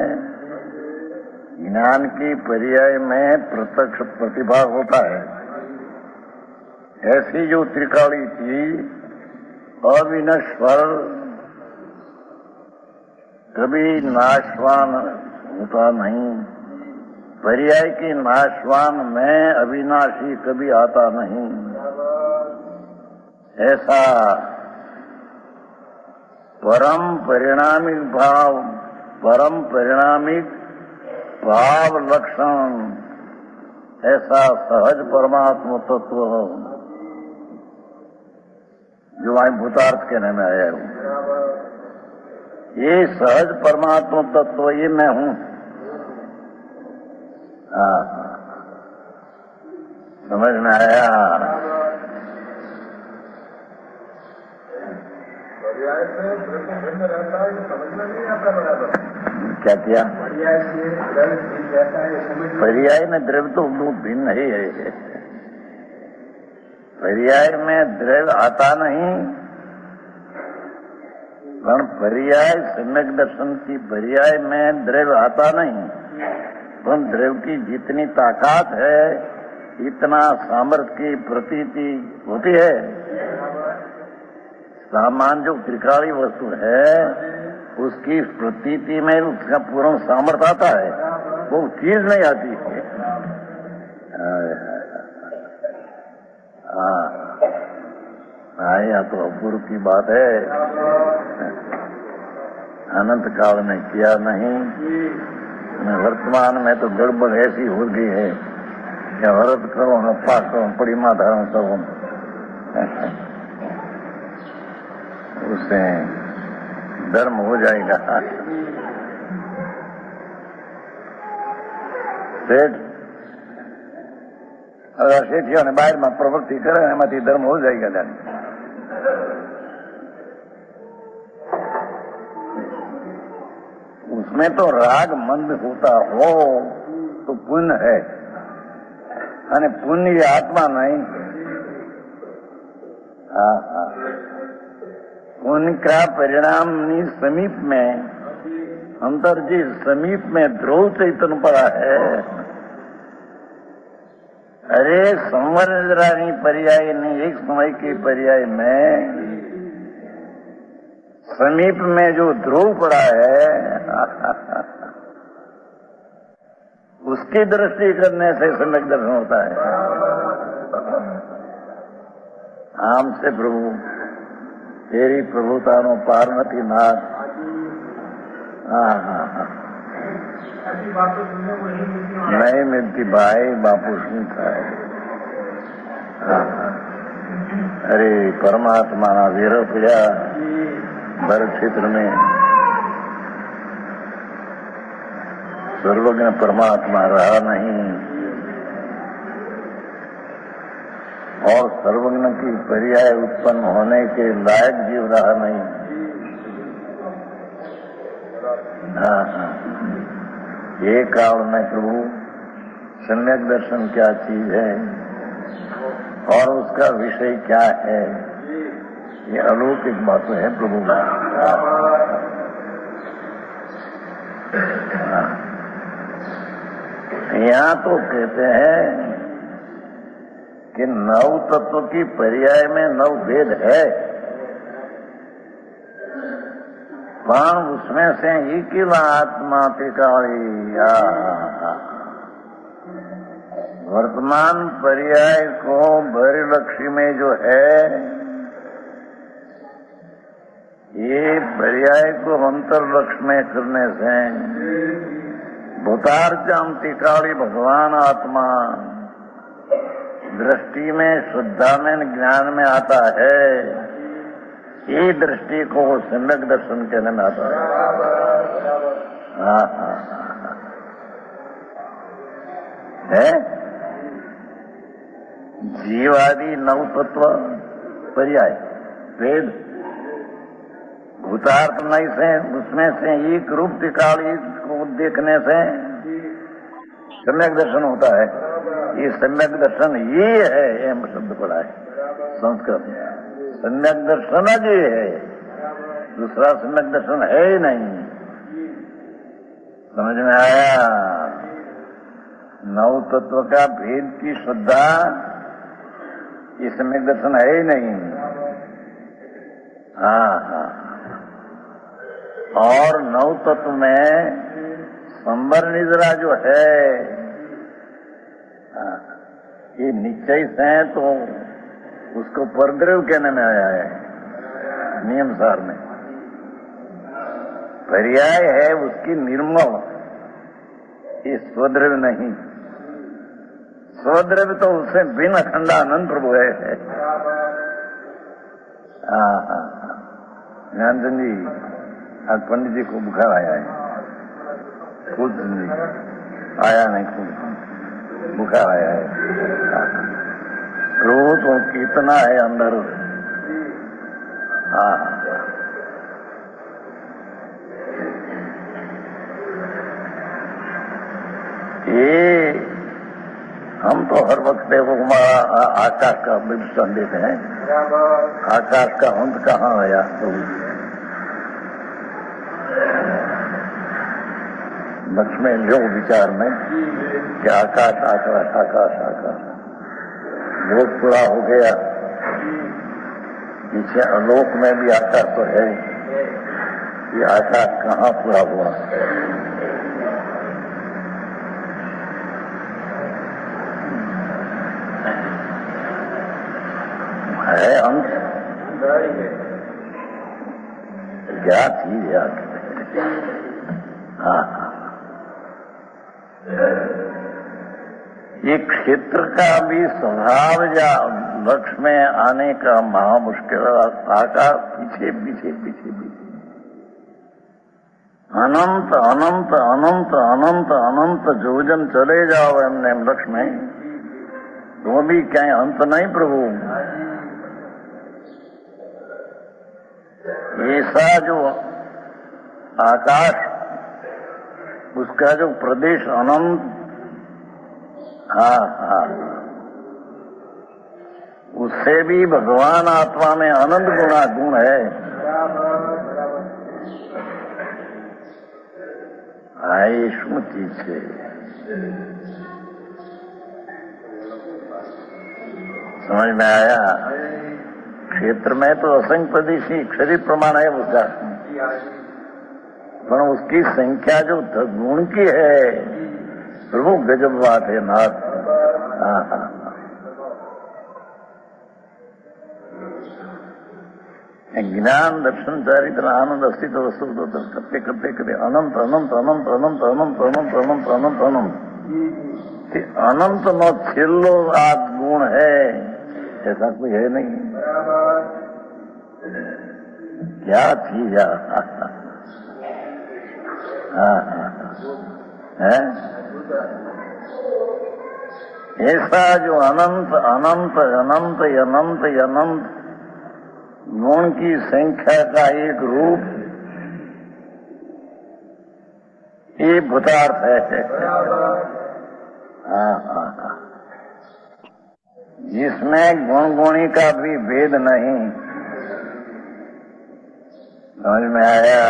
ज्ञान की पर्याय में प्रत्यक्ष प्रतिभा होता है. ऐसी जो त्रिकाली चीज अविनश्वर कभी नाशवान होता नहीं. पर्याय की नाशवान में अविनाशी कभी आता नहीं. ऐसा परम परिणामिक भाव लक्षण ऐसा सहज परमात्मा तत्व जो आई भूतार्थ कहने में आया हूँ, ये सहज परमात्मा तत्व ये मैं हूँ. समझ में आया? क्या किया? पर्याय में द्रव्य तो भिन्न ही है. पर्याय में द्रव्य आता नहीं, पर पर्याय सम्यक दर्शन की पर्याय में द्रव्य आता नहीं. पर द्रव्य की जितनी ताकत है इतना सामर्थ्य की प्रतीति होती है. सामान्य जो त्रिकाली वस्तु है उसकी प्रतीति में उसका पूर्ण सामर्थ्य आता है, वो चीज नहीं आती है. हाँ, तो अपूर्व की बात है. अनंत काल में किया नहीं, वर्तमान में तो गड़बड़ ऐसी हो गई है कि व्रत करो न पाक करो पड़ी माता करो, उससे धर्म हो जाएगा. શેઠિયો ને બહારમાં પ્રવૃત્તિ કરે એમાંથી ધર્મ हो जाएगा. जाने उसमें तो राग मंद होता हो तो पुण्य है, અને પુણ્ય આત્મા नहीं. हाँ हाँ पुण्य का परिणाम समीप में अंतर जी समीप में ध्रुव चैतन्य पड़ा है. अरे संवरणी पर्याय नहीं, एक समय की पर्याय में समीप में जो ध्रुव पड़ा है उसकी दृष्टि करने से सम्यक दर्शन होता है. आम से प्रभु तेरी प्रभुताનો પાર નથી નાથ. હા હા હા नहीं मिलती भाई, बापू શું થાય? अरे परमात्मा ना वीर पिया भरत क्षेत्र में सर्वज्ञ परमात्मा रहा नहीं और सर्वज्ञ की पर्याय उत्पन्न होने के लायक जीव रहा नहीं. हाँ हाँ ये काल में प्रभु सम्यक दर्शन क्या चीज है और उसका विषय क्या है, ये अलौकिक बात है प्रभु. यहाँ तो कहते हैं कि 9 तत्व की पर्याय में 9 भेद है, पर उसमें से एक ही आत्मा तिकाली. वर्तमान पर्याय को भैरलक्ष्मी में जो है, ये पर्याय को अंतरलक्ष्मी में करने से भूतार्चम तिकाली भगवान आत्मा दृष्टि में, श्रद्धा में, ज्ञान में आता है. ये दृष्टि को सम्यक दर्शन कहने में आता है. हाँ हाँ है जीवादि 9 तत्व पर्याय वेद भूतार्थ नहीं से, उसमें से एक रूप तिकाली को देखने से सम्यक दर्शन होता है. ये सम्यक दर्शन ये है, एम शब्द पड़ा है संस्कृत में. सम्यक दर्शन जी है, दूसरा सम्यक दर्शन है ही नहीं. समझ में आया? 9 तत्व का भेद की श्रद्धा ये सम्यक दर्शन है ही नहीं. हाँ हाँ और 9 तत्व में संबर निद्रा जो है, ये निश्चय से तो उसको परद्रव्य कहने में आया है नियम सार में. पर्याय है उसकी निर्मल, ये स्वद्रव्य नहीं. स्वद्रव्य तो उससे बिन अखंडानंद प्रभु है. ज्ञानचंद जी आज पंडित जी को बुखार आया है, खुद जी आया नहीं, खुद बुखार आया है. क्रोध तो कितना है अंदर. हाँ ये हम तो हर वक्त देखो हमारा आकाश का विभूषण देते हैं. आकाश का अंत कहाँ आया? तो लक्ष्मी जो विचार में कि आकाश आकाश आकाश आकाश लोक पूरा हो गया, पीछे अलोक में भी आकाश तो है. ये आकाश कहाँ पूरा हुआ? है अंश क्या चीज है? हाँ ये क्षेत्र का भी स्वभाव या लक्ष्य में आने का महा मुश्किल. आकाश पीछे पीछे पीछे पीछे अनंत अनंत अनंत अनंत अनंत जोजन चले जाओ एमने लक्ष्य में तो भी कहीं अंत नहीं प्रभु. ऐसा जो आकाश उसका जो प्रदेश अनंत, हाँ हाँ उससे भी भगवान आत्मा में अनंत गुण है. ये શું ચીજ છે? समझ में आया? क्षेत्र में तो असंख्य प्रदेशी शरीर प्रमाण है उसका, पर उसकी संख्या जो गुण की है प्रभु गजब बात है नाथ. हाँ हाँ ज्ञान दर्शन चारित्र आनंद अस्तित्व वस्तु करते करते करते अनंत अनंत अनंत अनंत अनंत अनंत अनंत अनंत अनंत अनंत नो छेल्लो आ गुण है, ऐसा कोई है नहीं। क्या चीज है ऐसा जो अनंत अनंत अनंत अनंत अनंत गुण की संख्या का एक रूप, ये भूतार्थ है। जिसमें गुण गुणी का भी भेद नहीं। समझ में आया?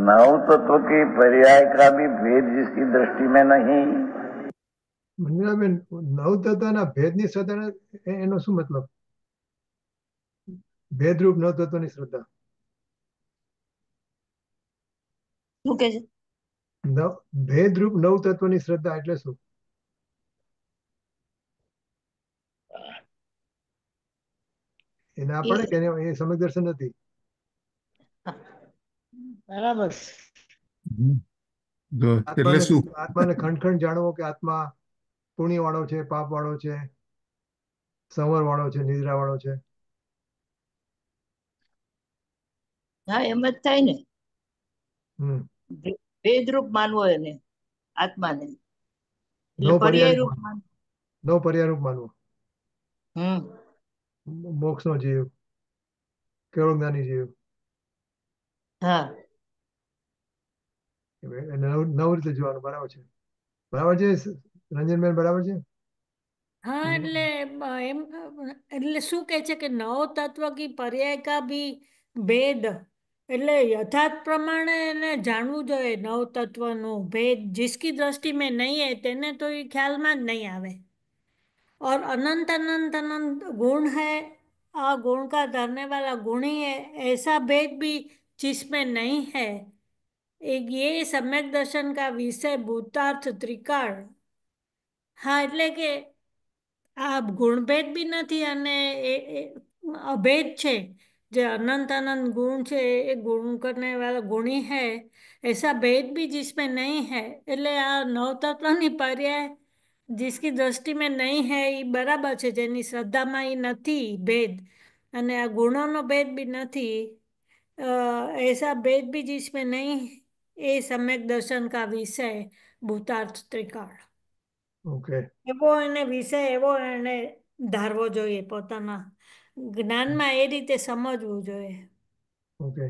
नव तत्व के पर्याय का भी भेद जिसकी दृष्टि में नहीं। મંજુલાબેન, નવ તત્વના ભેદની શ્રદ્ધા એનો શું મતલબ? ભેદરૂપ નવ તત્વની શ્રદ્ધા, શું કે છે? ભેદરૂપ નવ તત્વની શ્રદ્ધા એટલે શું? એને આપણે કે એ સમય દર્શન નથી. બરાબર. એટલે શું? આત્માને ખંડ ખંડ જાણવો કે આત્મા પુણ્ય વાળો છે, પાપ વાળો છે, સંવર વાળો છે, નિદ્રા વાળો છે. હા, એમ જ થાય ને. ભેદરૂપ માનવો એને, આત્માને. એટલે પર્યાય રૂપ માનવો. નવ પર્યાય રૂપ માનવો. મોક્ષ નો જીવ, કેવળ જ્ઞાની જીવ. હા, નવ રીતે જોવાનું. બરાબર છે, બરાબર છે રંજનબેન, બરાબર છે. हाँ એટલે શું કહે છે કે નવ તત્વ કી પર્યાય કા ભી ભેદ, એટલે યથાર્થ પ્રમાણે એને જાણવું જોઈએ. નવ તત્વનું ભેદ जिसकी दृष्टि में नहीं है તેને તો એ ખ્યાલમાં જ નહીં આવે. और अनंत अनंत अनंत गुण है, गुण का धरने वाला गुणी है, ऐसा भेद भी जिसमें नहीं है, एक ये सम्यक दर्शन का विषय भूतार्थ त्रिकाળ. હા, એટલે કે આ ગુણભેદ બી નથી અને અભેદ છે. जो अनंत अनंत गुण છે એ गुण करने वाला गुणी है, ऐसा भेद भी जिसमें नहीं है. એટલે આ નવ તત્વની પર્યાય जिसकी दृष्टि में नहीं है એ બરાબર છે, જેની શ્રદ્ધામાં એ નથી ભેદ, અને આ ગુણોનો ભેદ બી નથી. ऐसा भेद भी जिसमें नहीं, એ सम्यक दर्शन का विषय भूतार्थ त्रिकाળ. ઓકે, એવો એને વિષય એવો એને ધારવો જોઈએ, પોતાના જ્ઞાનમાં એ રીતે સમજવું જોઈએ. ઓકે.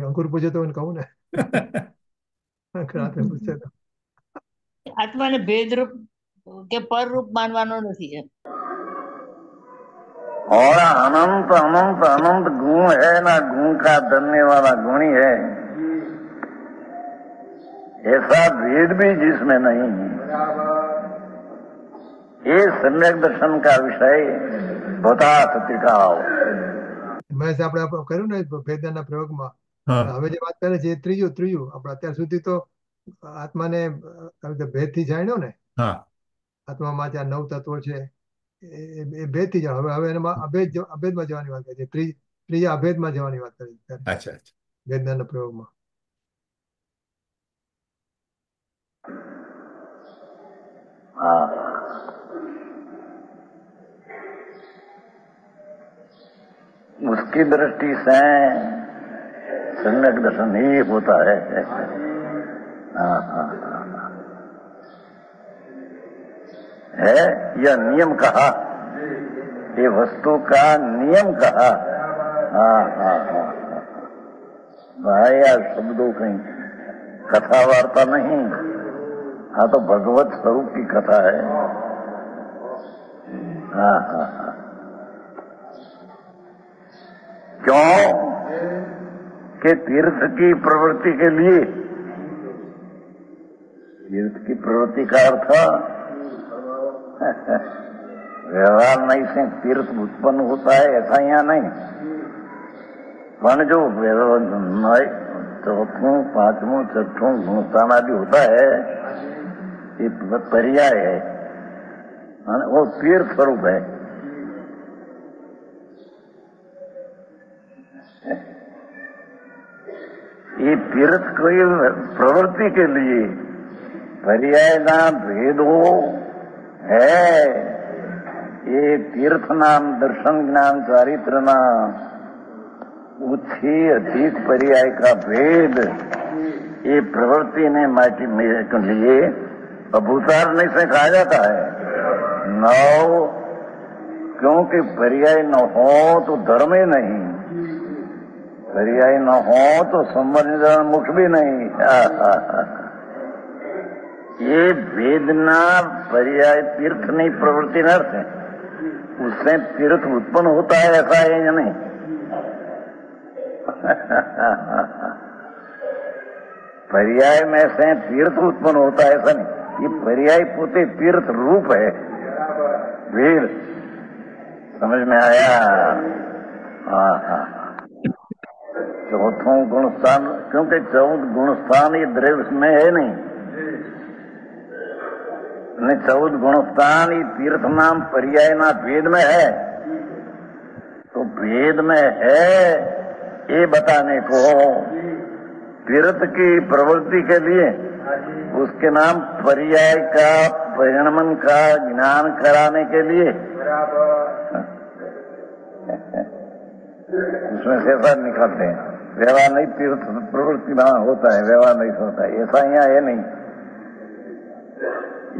અંકુર પૂછે તો કહું ને. રાત્રે પૂછે તો આત્માને ભેદરૂપ કે પરરૂપ માનવાનો નથી. और अनंत अनंत अनंत गुण है ना, गुण का धरने वाला गुणी है, ऐसा भेद भी जिसमें नहीं। ये सम्यक दर्शन का विषय भूतार्थ त्रिकाળ. મહેશ, આપણે કર્યું ને ભેદના પ્રયોગમાં, હવે જે વાત કરે છે એ ત્રીજું આપણે અત્યાર સુધી તો આત્માને ભેદ થી જાણ્યો ને. આત્મામાં ત્યાં નવ તત્વો છે એ ભેદ થી જાણો. હવે એમાં અભેદમાં જવાની વાત કરી છે. ત્રીજા અભેદમાં જવાની વાત કરી છે ભેદના પ્રયોગમાં. उसकी दृष्टि से सम्यक दर्शन ही होता है। है यह नियम कहा, ये वस्तु का नियम कहा। भाई यार, शब्दों कहीं कथा वार्ता नहीं, हाँ तो भगवत स्वरूप की कथा है। क्यों कि तीर्थ की प्रवृत्ति के लिए, तीर्थ की प्रवृत्ति का अर्थ व्यवहार नहीं से तीर्थ उत्पन्न होता है, ऐसा यहाँ नहीं। पर जो चौथों पांचवों छठों गुणस्थान आदि होता है, ये पर्याय है, वो तीर्थ स्वरूप है। ये तीर्थ कोई प्रवृत्ति के लिए पर्याय ना भेद हो है। ये तीर्थ नाम दर्शन ज्ञान चारित्र नाम उससे अधिक पर्याय का भेद ये प्रवृत्ति ने माटी मेरे के लिए अभूतारण्य से कहा जाता है। नौ क्योंकि पर्याय न हो तो धर्म ही नहीं, पर्याय न हो तो संबंध मुख भी नहीं। ये वेदना पर्याय तीर्थ नहीं प्रवृत्ति न अर्थ है, उससे तीर्थ उत्पन्न होता है ऐसा है या नहीं? पर्याय में से तीर्थ उत्पन्न होता है ऐसा नहीं, ये पर्याय पोते तीर्थ रूप है। वीर समझ में आया? हाँ। चौथों गुणस्थान, क्योंकि 14 गुणस्थान ये द्रव्य में है नहीं, 14 गुणस्थान ये तीर्थ नाम पर्याय ना भेद में है। तो भेद में है ये बताने को तीर्थ की प्रवृत्ति के लिए उसके नाम पर्याय का परिणमन का ज्ञान कराने के लिए उसमें से ऐसा निकालते हैं। व्यवहार नहीं तीर्थ प्रवृत्ति ना होता है, व्यवहार नहीं होता है, ऐसा यहाँ है नहीं।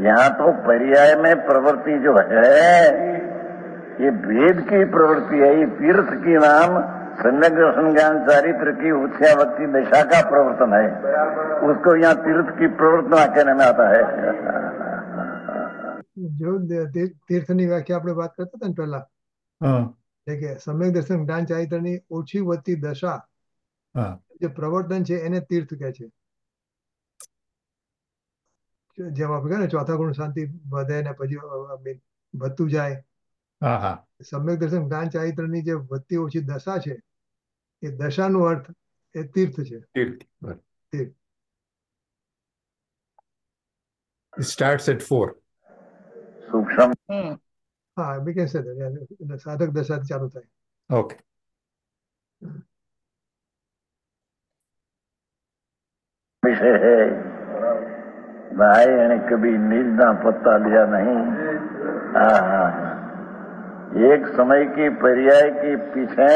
यहाँ तो पर्याय में प्रवृत्ति जो है ये वेद की प्रवृत्ति है, ये तीर्थ की नाम सम्यक दर्शन ज्ञान चारित्र की उच्चावक्ति दशा का प्रवर्तन है, उसको यहाँ तीर्थ की प्रवर्तना कहने में आता है। जो तीर्थની વ્યાખ્યા આપણે વાત કરતા હતા ને પહેલા, કે સમ્યક દર્શન જ્ઞાન ચારિત્રની ઓછી વધતી દશા જે પ્રવર્તન છે એને તીર્થ કહે છે। જેમ આપણે કહે ને ચોથા ગુણ શાંતિ વધે ને પછી વધતું જાય, સમ્યક દર્શન જ્ઞાન ચારિત્રની જે વધતી ઓછી દશા છે એ દશાનો અર્થ એ તીર્થ છે। તીર્થ starts at 4. सूक्ष्म हाँ, we can say that, yeah, साधक दशा चालू થાય। Okay. विषय है भाई, ने कभी नील ना पत्ता लिया नहीं। एक समय की पर्याय के पीछे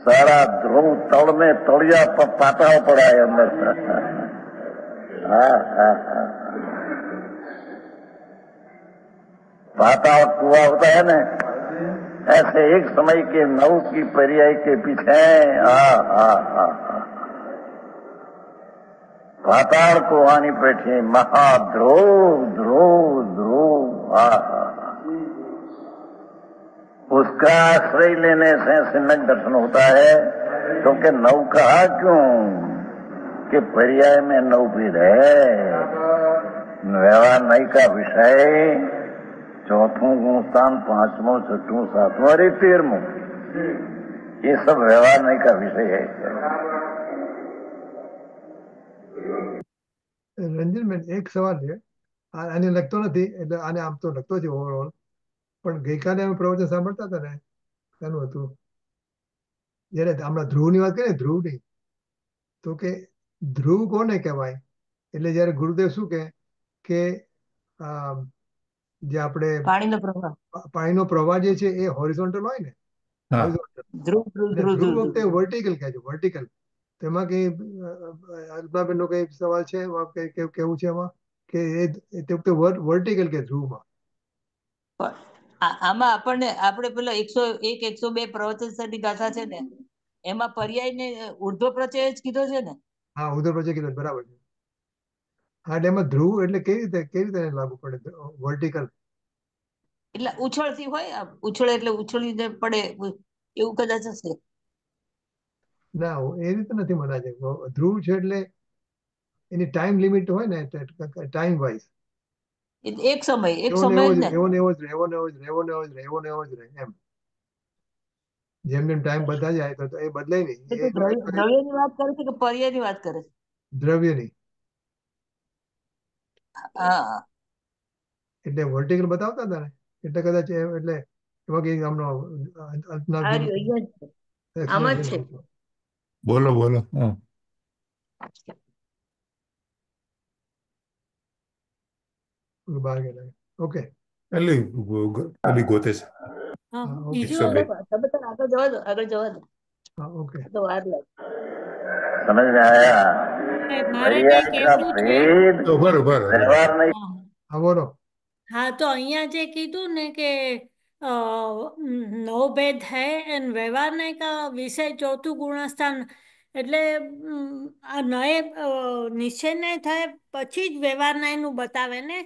सारा ध्रुव तल में तलिया पाता पड़ा है अंदर। पाताल कुआ होता है ना, ऐसे एक समय के नौ की पर्याय के पीछे पाताल कुआनी बैठे महाध्रुव ध्रुव ध्रुव। उसका आश्रय लेने से सम्यक दर्शन होता है। क्योंकि नौ कहा क्यों कि पर्याय में नौ भेद है। व्यवहार नई का विषय चौथों गुणस्थान, पांचवों, छठों, सातवां और 13वां, ये सब व्यवहार नहीं का विषय है। રંજન બેન, એક સવાલ છે, આને લખતો નથી એટલે આને આમ તો લખતો છે ઓવરઓલ, પણ ગઈકાલે અમે પ્રવચન સાંભળતા હતા ને, એનું હતું જયારે હમણાં ધ્રુવની વાત કરીએ, ધ્રુવની, તો કે ધ્રુવ કોને કહેવાય? એટલે જયારે ગુરુદેવ શું કે જે આપણે પાણીનો પ્રવાહ જે છે એ હોરિઝોન્ટલ હોય ને, ધ્રુવ વખતે વર્ટિકલ કહે છે, વર્ટિકલ। તેમાં કઈ અલ્પાબેનનો કઈ સવાલ છે કેવું છે એમાં કે તે વખતે વર્ટિકલ કે ધ્રુવમાં? આમાં આપણે પેલા 101 102 પ્રવચન ગાથા છે ને, એમાં પર્યાય ને ઉર્ધ્વ પ્રત્યય જ કીધો છે ને? હા, ઉર્ધ્વ પ્રત્યય કીધો, બરાબર છે। હા, એટલે એમાં ધ્રુવ એટલે કેવી રીતે લાગુ પડે વર્ટિકલ? એટલે ઉછળતી હોય, ઉછળે એટલે ઉછળીને પડે એવું કદાચ હશે। ના, એ રીતે નથી મનાય છે। ધ્રુવ છે એટલે એની ટાઈમ લિમિટ હોય ને, ટાઈમ વાઇઝ એક સમય જ ને, એવો ને એવો જ રહે એમ। જેમ જેમ ટાઈમ બદલા જાય તો એ બદલાય નહીં। દ્રવ્યની વાત કરે છે કે પર્યાયની વાત કરે છે? દ્રવ્યની। હા, એટલે વર્ટિકલ બતાવતા હતા ને, એટલે કદાચ એટલે એમાં કઈ આમનો આમાં જ છે। બોલો બોલો. હા. બહાર ગયેલા. ઓકે. પેલી પેલી ગોતે છે. હા, હા, ઓકે. બીજું એકસો બે. તમે તો આગળ જવા દો, આગળ જવા દો, હા, ઓકે. તો વાર લાગે. समझ में आया? મારે पर्याय કઈ का કહેવું છે. भेद તો બરોબર. व्यवहार नहीं। હા હા, બોલો. હા, તો અહીંયા જે કીધું ને કે નો ભેદ હૈ એન વ્યવહારને કા વિષય ચોથું ગુણસ્થાન, એટલે આ નય નિશ્ચય નહીં થાય પછી જ વ્યવહાર નું બતાવે ને.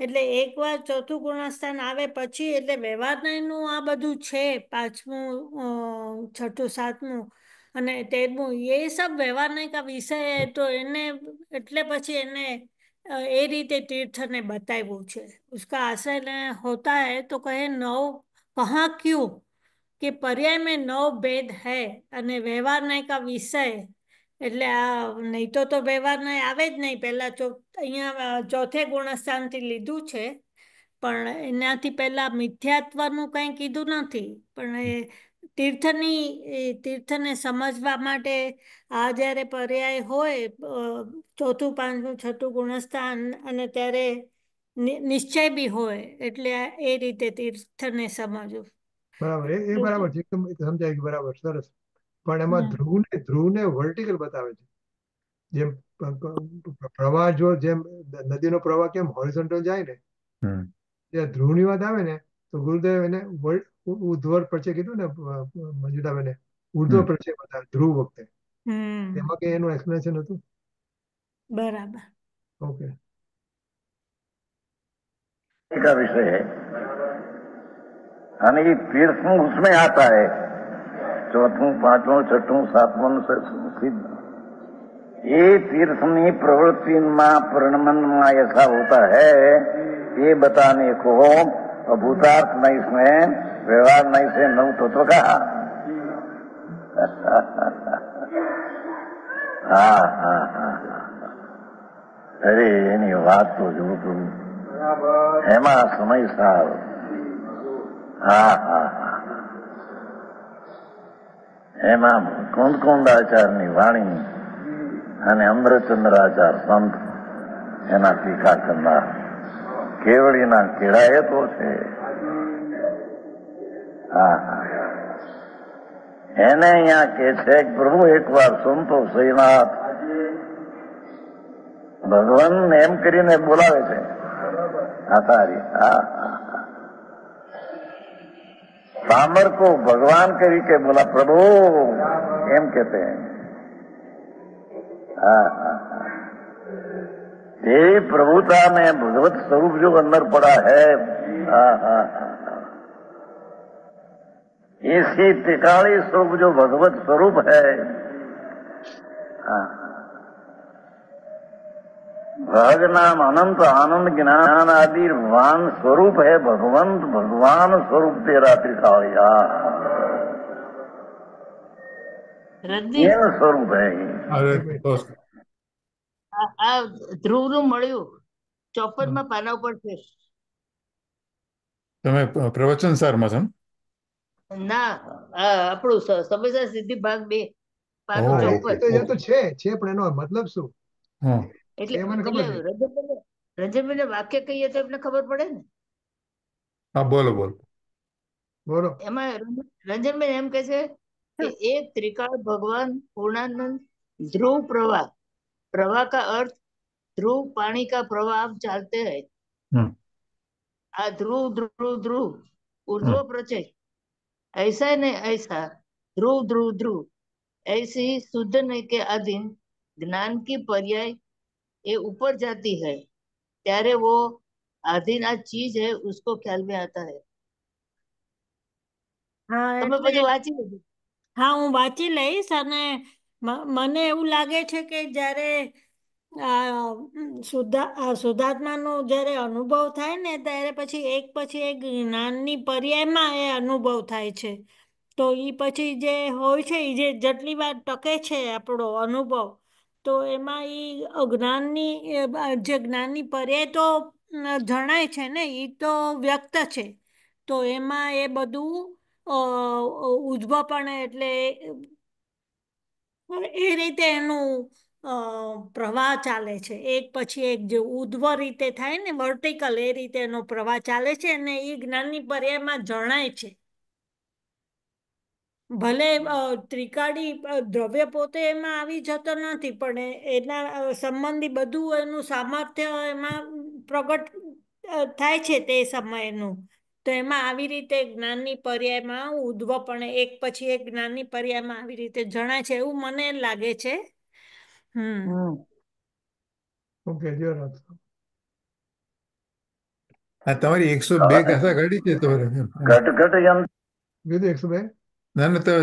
એટલે એકવાર ચોથું ગુણસ્થાન આવે પછી એટલે વ્યવહાર નું આ બધું છે, પાંચમું, છઠ્ઠું, સાતમું અને 13મું, એ સબ વ્યવહાર નહીં કા વિષય હે, તો એને એટલે પછી એને એ રીતે તીર્થને बताવ્યું છે. उसका आशय होता है तो कहे नौ कहाँ क्यों કે પર્યાય મેં નવ ભેદ હૈ અને વ્યવહાર નહીં કા વિષય, એટલે આ નહીં તો વ્યવહાર નહીં આવે જ નહીં. પહેલા અહીંયા ચોથે ગુણસ્થાનથી લીધું છે, પણ એનાથી પહેલા મિથ્યાત્વનું કંઈ કીધું નથી. પણ એ તીર્થને સમજવા માટે આ જ્યારે પર્યાય હોય, ચોથું, પાંચમું, છઠ્ઠું ગુણસ્થાન, અને ત્યારે નિશ્ચય બી હોય, એટલે એ રીતે તીર્થને સમજવું. બરાબર. એ બરાબર છે. એકદમ સમજાય ગયું. બરાબર, સરસ. પણ એમાં ધ્રુવને વર્ટિકલ બતાવે છે. જેમ પ્રવાહ, જેમ નદીનો પ્રવાહ કેમ હોરિઝોન્ટલ જાય ને, ત્યાં ધ્રુવની વાત આવે ને તો ગુરુદેવ એને ઉર્ધ્વ પ્રત્યે કીધું ને, મંજુલાબેને ઉર્ધ્વ પ્રત્યે બતાવે ધ્રુવ વખતે. એમાં કઈ એનું એક્સપ્લેનેશન હતું? બરાબર. ઓકે. का विषय है, यानी कि तीर्थ उसमें आता है, चौथों, पांचों, छठों, सातवों से सिद्ध। ये तीर्थनी प्रवृत्ति परिणमन ऐसा होता है, ये बताने को भूतार्थ नहीं इसमें व्यवहार नहीं से नव तत्व कहा। हाँ हाँ हाँ, अरे એની વાત તો જો તું, એમાં સમય સાર. હા હા હા, એમાં કુંદકુંડાચારની વાણી અને અમૃતચંદ્રાચાર સંત એના ટીકા કરનાર કેવડીના કેળાએ તો છે. હા હા, એને અહીંયા કે છે કે પ્રભુ એકવાર સંતો શ્રીનાથ ભગવાન એમ કરીને બોલાવે છે. આતારી, હા હા, सांबर को भगवान करी के बोला प्रभु, एम कहते हैं। हाँ हाँ हाँ, ये प्रभुता में भगवत स्वरूप जो अंदर पड़ा है, हाँ हाँ हाँ, इसी टिकाणी स्वरूप जो भगवत स्वरूप है, हाँ, भग नाम अनंत आनंद ज्ञान आदि वान स्वरूप है भगवंत, भगवान स्वरूप तेरा त्रिकालिया, ये स्वरूप है. આ ધ્રુવનું મળ્યું 54માં પાના ઉપર છે. તમે પ્રવચન સારમાં છો? ના, આપણું સમયસર સિદ્ધિ ભાગ 2, પાનું 54. એ તો છે પણ એનો મતલબ શું? એટલે એ મને ખબર છે. રંજનભાઈને વાક્ય કહીએ તો એમને ખબર પડે ને. હા, બોલો બોલો બોલો. એમાં રંજનભાઈ એમ કે છે कि एक त्रिकाल भगवान पूर्णानंद ध्रुव प्रवाह, प्रवाह का अर्थ ध्रुव पानी का प्रवाह आप चालते हैं, आ ध्रुव ध्रुव ध्रुव ऊर्ध्व प्रचय, ऐसा नहीं ऐसा ध्रुव ध्रुव ध्रुव, ऐसी शुद्ध नहीं के अधीन ज्ञान की पर्याय ये ऊपर जाती है, त्यारे वो अधीन आ चीज है उसको ख्याल में आता है. હા, તમે એટલે બધું વાંચી લીધું? હા, હું વાંચી લઈશ. અને મને એવું લાગે છે કે જ્યારે શુદ્ધાત્માનો જ્યારે અનુભવ થાય ને, ત્યારે પછી એક જ્ઞાનની પર્યાયમાં એ અનુભવ થાય છે. તો એ પછી જે હોય છે, એ જેટલી વાર ટકે છે આપણો અનુભવ, તો એમાં જે જ્ઞાનની પર્યાય તો જણાય છે ને, એ તો વ્યક્ત છે. તો એમાં એ બધું ઉદ્ભવ પણ એટલે એ રીતે એનું પ્રવાહ ચાલે છે, એક પછી એક જે ઉધ્વ રીતે થાય ને વર્ટિકલ, એ રીતે એનો પ્રવાહ ચાલે છે અને એ જ્ઞાનની પર્યાયમાં જણાય છે. ભલે ત્રિકાળી દ્રવ્ય પોતે એમાં આવી જતો નથી, પણ એના સંબંધી બધું એનું સામર્થ્ય એમાં પ્રગટ થાય છે તે સમયનું. તો એમાં આવી રીતે જ્ઞાનની પર્યાયમાં ઉદ્ભવ પણ એક પછી એક જ્ઞાનની પર્યાયમાં આવી રીતે જણાય છે, એવું મને લાગે છે. ઓકે, જો આ તમારી 102 ગાથા ઘડી છે તો ઘટ ઘટ યંત્ર કીધું 102? ના ના, તો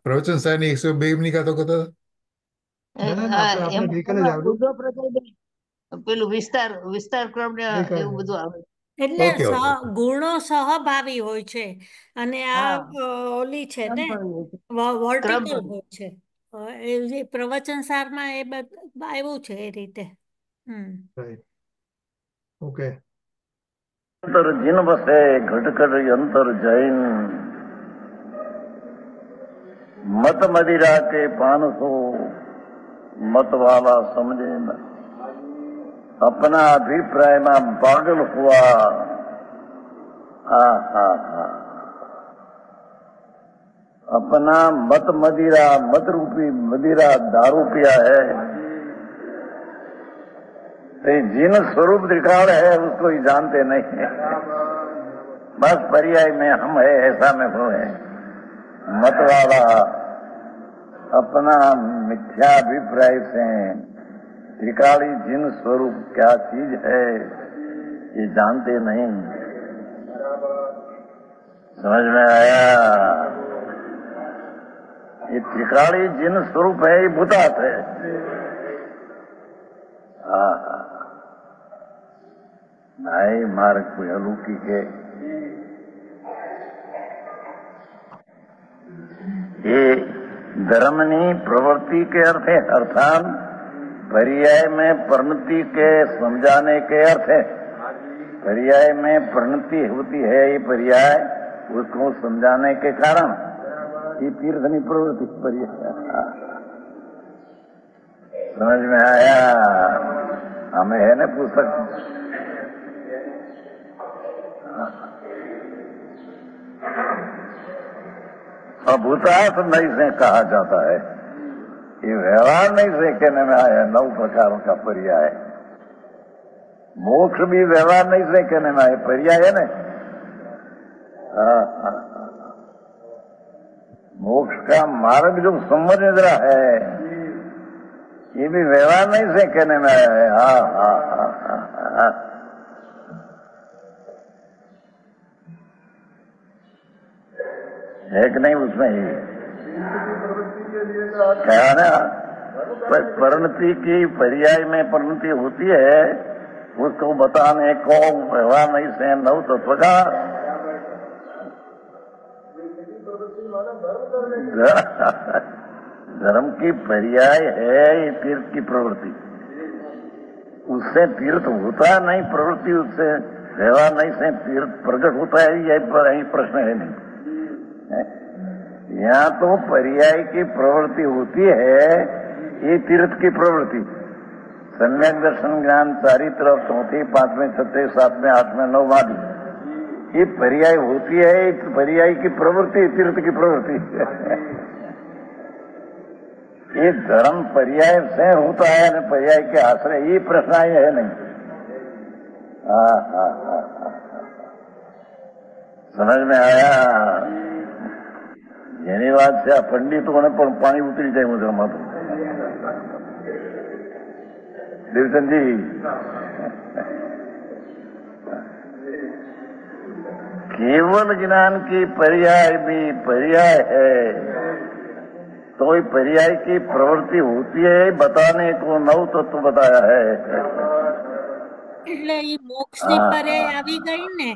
પ્રવચન સાહેબની 102 ની ગાતો કહેતા હતા. ના, આપણે ગઈકાલે જ આવડું. ઉદ્ધવ પ્રચંડ પેલું વિસ્તાર ક્રમ ને ગઈકાલે એવું બધું આવે. એટલે ઓકે ઓકે ઓકે. ગુણો સહભાવી હોય છે અને આ હા. ઓલી છે ને ક્રમ વર્ટિકલ હોય. હોય છે. એ જે પ્રવચન સારમાં એ આવ્યું છે એ રીતે. રાઈટ. ઓકે. यंत्र जिन बसे घटकर यंत्र जैन मत मदिरा के पान सो मत वाला समझे न अपना अभिप्राय में पागल हुआ अपना मत मदिरा मत रूपी मदिरा दारू पिया है जिन स्वरूप दिखाड़ है उसको ही जानते नहीं है। बस पर्याय में हम है ऐसा में वो है मत वाला अपना मिथ्याभिप्राय से त्रिकाली जिन स्वरूप क्या चीज है ये जानते नहीं। समझ में आया? ये त्रिकाली जिन स्वरूप है ये भूतात है। नहीं मार्ग कोई अलौकिक है। ये धर्मनी प्रवृत्ति के अर्थ है, अर्थात पर्याय में परिणति के समझाने के अर्थ है। पर्याय में परिणति होती है, ये पर्याय उसको समझाने के कारण ये तीर्थनी प्रवृत्ति पर्याय। समझ में आया? हमें है ना पुस्तक अभूतार्थ नहीं से कहा जाता है। ये व्यवहार नहीं से कहने में आया 9 प्रकारों का पर्याय। मोक्ष भी व्यवहार नहीं से कहने में आया, पर्याय है ना। मोक्ष का मार्ग जो समझ रहा है ये भी व्यवहार नहीं से कहने में आया है। है कि नहीं? उसमें ही क्या ना, परिणति की पर्याय में परिणति होती है, उसको बताने को व्यवहार नहीं से नव तत्व का धर्म की पर्याय है ये तीर्थ की प्रवृत्ति। उससे तीर्थ होता नहीं, प्रवृत्ति उससे व्यवहार नहीं से तीर्थ प्रकट होता है, यही प्रश्न है नहीं। यहाँ तो पर्याय की प्रवृत्ति होती है, ये तीर्थ की प्रवृत्ति। सम्यक दर्शन ज्ञान चारित्र 4, 5, 6, 7, 8, 9 आदि ये पर्याय होती है, पर्याय की प्रवृत्ति तीर्थ की प्रवृत्ति। ये धर्म पर्याय से होता है न पर्याय के आश्रय, ये प्रश्न आए है नहीं। समझ में आया? જેની વાત છે આ પંડિતોને પણ પાણી ઉતરી જાય મુદ્રામાં તો દેવચંદજી केवल ज्ञान की पर्याय भी पर्याय है, तो ये पर्याय की प्रवृत्ति होती है बताने को 9 तत्व बताया है। એટલે એ મોક્ષની પર્યાય આવી ગઈ ને,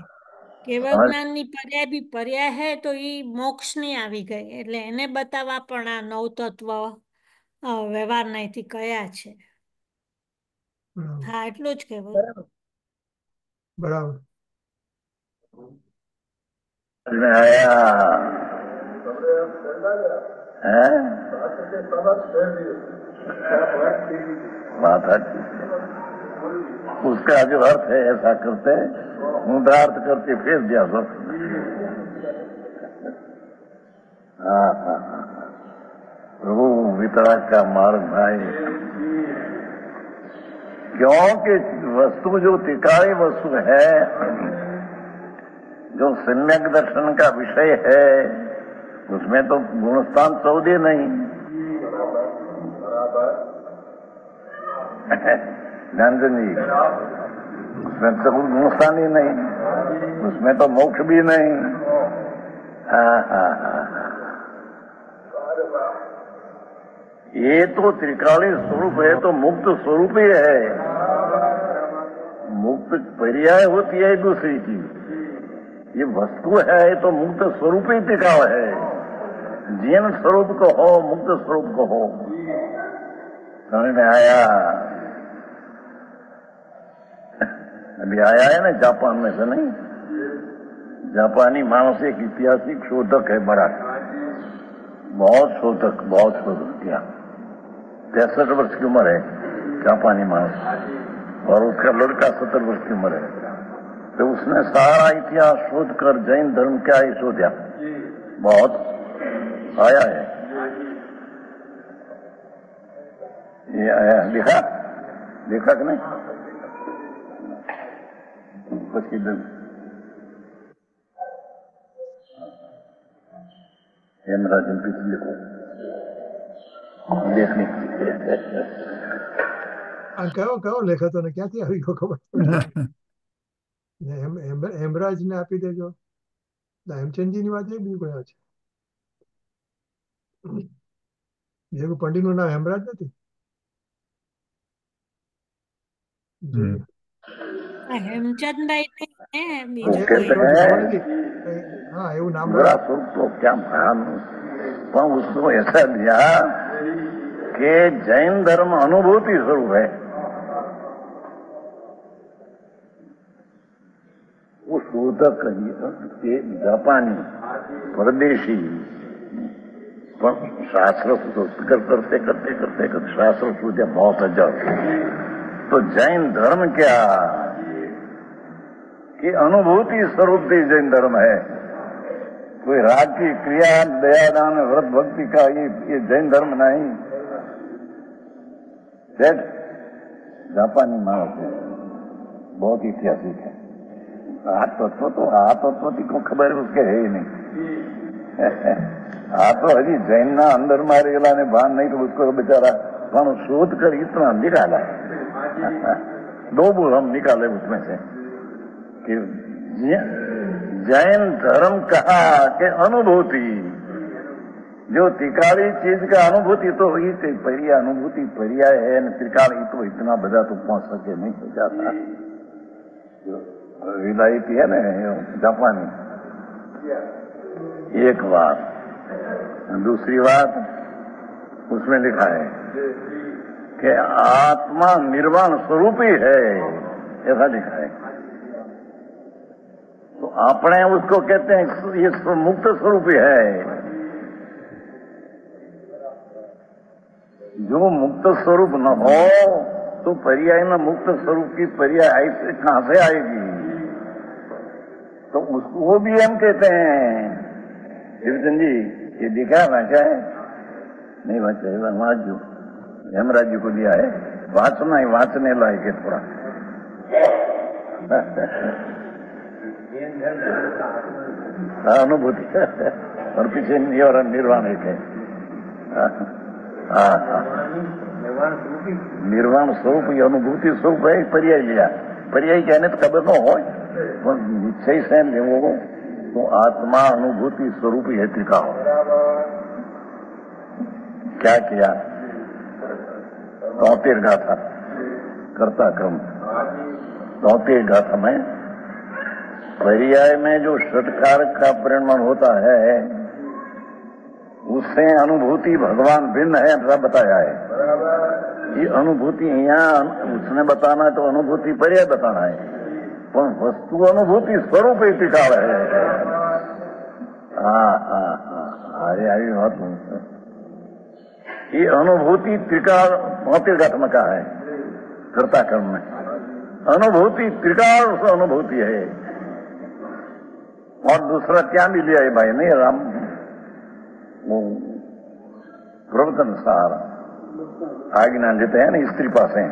કેવળ જ્ઞાનની પર્યાય બી પર્યાય હે તો એ મોક્ષની આવી ગઈ, એટલે એને બતાવવા પણ આ 9 તત્વ વ્યવહાર નહીંથી કયા છે. હા, એટલું જ કહેવું. બરાબર. में आया है बात है, उसका जो अर्थ है ऐसा करते मुद्रार्थ करके फेर दिया सब। हाँ हाँ प्रभु वितराग का मार्ग भाई, क्योंकि वस्तु जो त्रिकाली वस्तु है, जो सम्यक दर्शन का विषय है, उसमें तो गुणस्थान 14 नहीं। ध्यानचंद जी, उसमें तो गुणस्थान ही नहीं, उसमें तो मोक्ष भी नहीं। ये तो त्रिकाली स्वरूप है, तो मुक्त स्वरूप ही है। मुक्त पर्याय होती है दूसरी चीज, ये वस्तु है तो मुक्त स्वरूप ही टिकाव है। जीन स्वरूप को हो, मुक्त स्वरूप को हो, समझ में आया? अभी आया है ना जापान में से, नहीं? जापानी मानस एक ऐतिहासिक शोधक है बड़ा, बहुत शोधक किया। 63 वर्ष की उम्र है जापानी मानस, और उसका लड़का 70 वर्ष की उम्र है। तो उसने सारा इतिहास शोध कर जैन धर्म क्या ही शोधा, बहुत आया है। ये आया, देखा कि नहीं? कुछ किधर हेमराजन पीछे देखो, देखने કયો લેખતો ને ક્યાંથી આવી ગયો ખબર? હેમરાજ ને આપી દેજો. હેમચંદજી ની વાત એ બી કોઈ છે. બીજું પંડિત નું નામ હેમરાજ નથી? હેમચંદ એ બીજું એવો કોઈ ખબર નથી. હા એવું નામ बुरा स्वरूप तो क्या महान, पर उसको ऐसा दिया कि जैन धर्म अनुभूति स्वरूप है। वो शोधक जापानी परदेशी, पर शास्त्र करते करते शास्त्र शोधा बहुत हजार। तो जैन धर्म क्या कि अनुभूति स्वरूप भी जैन धर्म है। कोई राग की क्रिया, दयादान, व्रत भक्ति का ये जैन धर्म नहीं। जापानी मानस है, बहुत ऐतिहासिक है। आत्मत्व को खबर उसके है ही नहीं। आप तो हजी जैन ना अंदर मारेला ने भान नहीं, तो उसको बेचारा हम शोध कर इतना निकाला है। 2 बोल हम निकाले उसमें से कि जैन धर्म कहा कि अनुभूति, जो त्रिकाली चीज का अनुभूति तो हुई, पर्याय अनुभूति पर्याय है न, त्रिकाली तो इतना बड़ा तो पहुंच सके नहीं हो जाता। विलायती है ना जापानी, एक बात। दूसरी बात उसमें लिखा है कि आत्मा निर्वाण स्वरूप ही है, ऐसा लिखा है। तो आपने उसको कहते हैं ये मुक्त स्वरूप ही है। जो मुक्त स्वरूप न हो तो पर्याय में मुक्त स्वरूप की पर्याय ऐसे कहां से आएगी? तो उसको वो भी हम कहते हैं। शिवचंद जी ये दिखा वाचा है नहीं? वाचा है वाचू, हेमराज जी को दिया है, वाचना ही वाचने लायक है थोड़ा। अनुभूति और पीछे निर्वाण एक है। निर्वाण स्वरूप ये अनुभूति स्वरूप है। पर्याय लिया, पर्याय कहने तो खबर न हो, निश्चय से लेवो तो आत्मा अनुभूति स्वरूप ही है त्रिकाल। क्या किया? 73 गाथा करता क्रम, 73 गाथा में पर्याय में जो षटकार का परिणाम होता है उससे अनुभूति भगवान भिन्न है, ऐसा बताया है। ये अनुभूति यहाँ उसने बताना है तो अनुभूति पर्याय बताना है, पर वस्तु अनुभूति स्वरूप ही टिकाव है। अरे आई बात ये अनुभूति त्रिकाल त्रिकात्मक है। कर्ता कर्म में अनुभूति त्रिकाल से अनुभूति है। और दूसरा क्या भी लिया है भाई नहीं राम वो प्रवचन सार आज्ञा देते हैं ना स्त्री पास है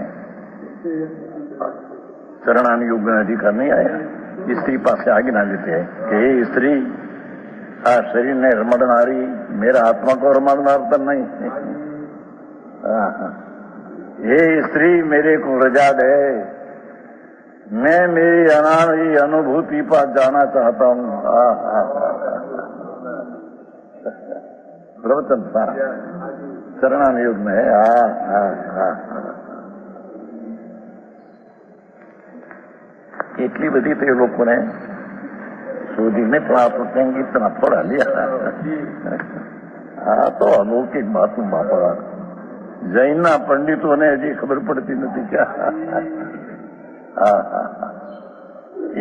चरणान युग में अधिकार नहीं आया। स्त्री पास आज्ञा देते हैं कि हे स्त्री आ शरीर ने रमड़नारी मेरा आत्मा को रमड़नार तो नहीं। हे स्त्री मेरे को रजा दे मैं मेरी अनाड़ी अनुभूति पर जाना चाहता हूँ। प्रवचन सार चरणान युग में है। એટલી બધી તો એ લોકોને શોધીને પણ આ તો સંગીતના થોડા લ્યા આ તો અલૌકિક બાતું બાપા જૈનના પંડિતોને હજી ખબર પડતી નથી ક્યાં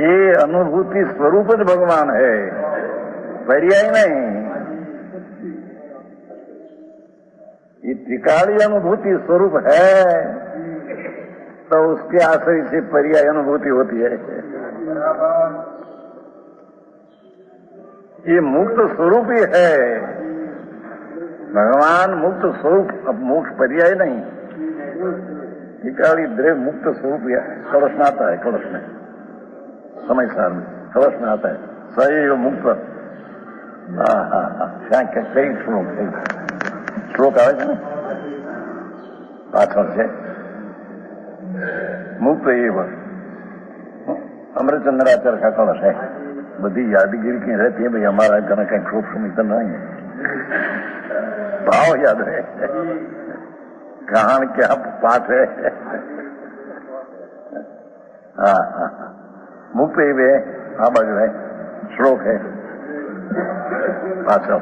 એ અનુભૂતિ સ્વરૂપ જ ભગવાન है पर्याय नहीं। ये त्रिकाली अनुभूति स्वरूप है तो उसके आश्रय से पर्याय अनुभूति होती है। ये मुक्त स्वरूप ही है भगवान मुक्त स्वरूप। अब मोक्ष पर्याय नहीं त्रिकाली द्रव्य मुक्त स्वरूप कलश में आता है। कलश में समय सार में कलश में आता है सही मुक्त। कई श्लोक आवे છે ને પાછળ છે मुक्त एवं अमृतचंद्राचार्य का कलश है। बड़ी यादगिरी की रहती है भाई हमारा घर कहीं क्रोध सुमित नहीं है भाव याद है कहान क्या पाठ है। मुक्त एवं हाँ बाजू है श्लोक है पाचल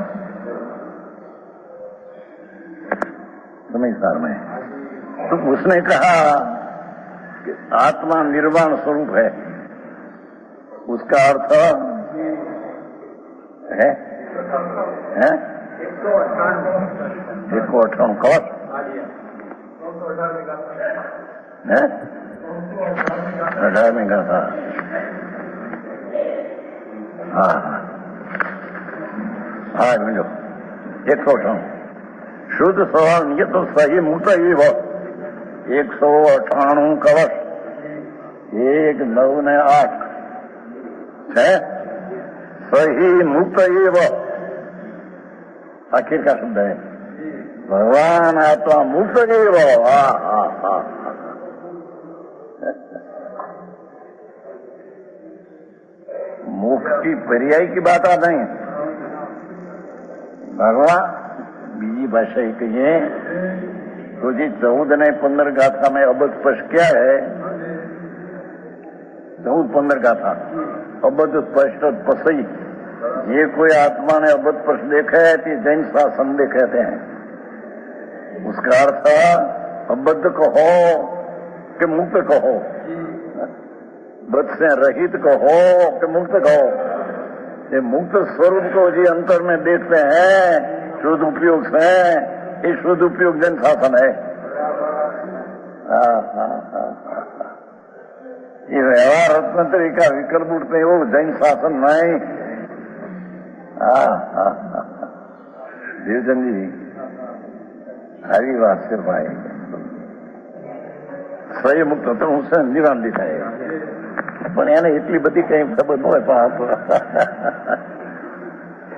समीसार में। तो उसने कहा आत्मा निर्वाण स्वरूप है। उसका अर्थ है 198 कवच है 18 में का था। हाँ मिलो 198 शुद्ध स्वभाव ये तो सही मुक्त ही वो 198 कवच 1 9 ने 8 है सही मुक्त ही वो आखिर का शब्द है भगवान आत्मा मुक्त ही वो। मोक्ष की पर्याय की बात आ नहीं भगवान बीजी भाषा ही कहिए तो जी 14 ने 15 गाथा में अबध स्पर्श क्या है 14-15 गाथा अबध स्पर्श पसई ये कोई आत्मा ने अबध स्पर्श देखा है तो जैन शासन देखते हैं। उसका अर्थ अबद्ध कहो कि मुक्त कहो बद्ध से रहित कहो कि मुक्त कहो ये मुक्त स्वरूप को जी अंतर में देखते हैं शुद्ध उपयोग से ये शुद्ध उपयोग जन शासन है। ये व्यवहार रत्नतरी का विकल्प उठते वो जैन शासन नहीं। देवचंद जी हरी बात सिर भाई स्वयं मुक्त तो उससे निवान दिखाएगा પણ એને એટલી બધી કઈ ખબર ન હોય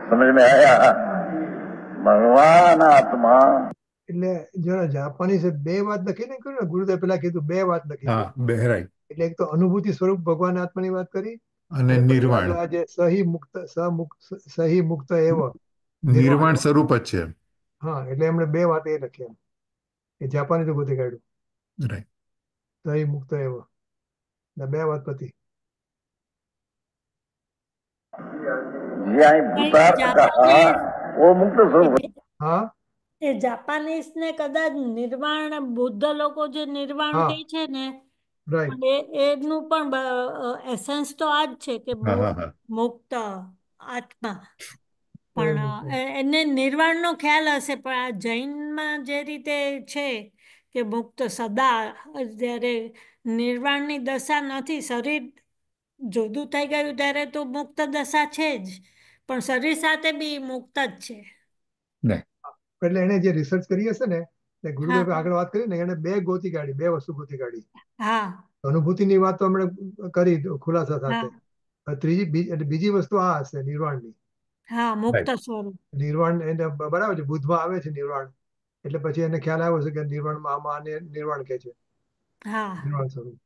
સમજ में आया ભગવાન આત્મા એટલે જો જાપાનીઝે બે વાત લખી ને કર્યું ને ગુરુદેવ પેલા કીધું બે વાત લખી હા બહેરાઈ એટલે એક તો અનુભૂતિ સ્વરૂપ ભગવાન આત્માની વાત કરી અને નિર્વાણ આજે સહી મુક્ત એવ નિર્વાણ સ્વરૂપ જ છે। હા એટલે એમણે બે વાત એ લખી એમ એ જાપાની તો ગોતી કાઢ્યું રાઈટ સહી મુક્ત એવ બે વાત પતિ જ્યાં ભૂતાર્થ કहा वो मुक्त स्वरूप હા એ જાપાનીઝ ને કદાચ નિર્વાણ બુદ્ધ લોકો જે નિર્વાણ હા. કહે છે ને રાઈટ એનું પણ એસેન્સ તો આ જ છે કે હા હા હા મુક્ત આત્મા પણ એને નિર્વાણનો ખ્યાલ હશે, પણ આ જૈનમાં જે રીતે છે કે મુક્ત સદા, જ્યારે નિર્વાણની દશા નથી, શરીર જુદું થઈ ગયું ત્યારે તો મુક્ત દશા છે જ, પણ શરીર સાથે બી મુક્ત જ છે. નહીં. એટલે એને જે રિસર્ચ કરી હશે ને, એ ગુરુદેવે હા. આગળ વાત કરી ને, એને બે ગોતી કાઢી, બે વસ્તુ ગોતી કાઢી. હા અનુભૂતિની વાત તો હમણે કરી ખુલાસા હા સાથે. બીજી વસ્તુ આ હશે નિર્વાણની. હા, મુક્ત Right. સ્વરૂપ. નિર્વાણ એને બરાબર છે, બુદ્ધમાં આવે છે નિર્વાણ, એટલે પછી એને ખ્યાલ આવ્યો છે કે નિર્વાણમાં આમાં આને નિર્વાણ કહે છે, હા નિર્વાણ સ્વરૂપ.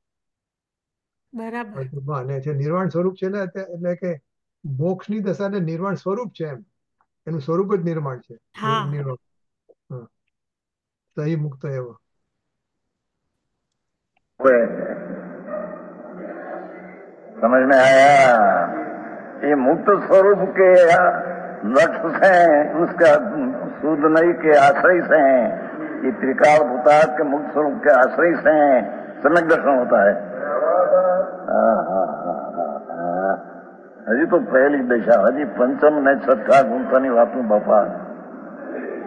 બરાબર. ટૂંકમાં આને જે નિર્વાણ સ્વરૂપ છે ને, એટલે કે મોક્ષની દશા ને નિર્વાણ સ્વરૂપ છે એમ, એનું સ્વરૂપ જ નિર્માણ છે. હા નિર્વાણ. હા. સહી મુક્ત એવો. समझ में आया? ये मुक्त स्वरूप के लक्ष्य से, उसका शुद्ध नहीं के आश्रय से, ये त्रिकाल भूतात् के मुक्त स्वरूप के आश्रय से सम्यक दर्शन होता है. हजी तो पहली दशा, हजी पंचम ने छठा गुंतानी वात में बापा,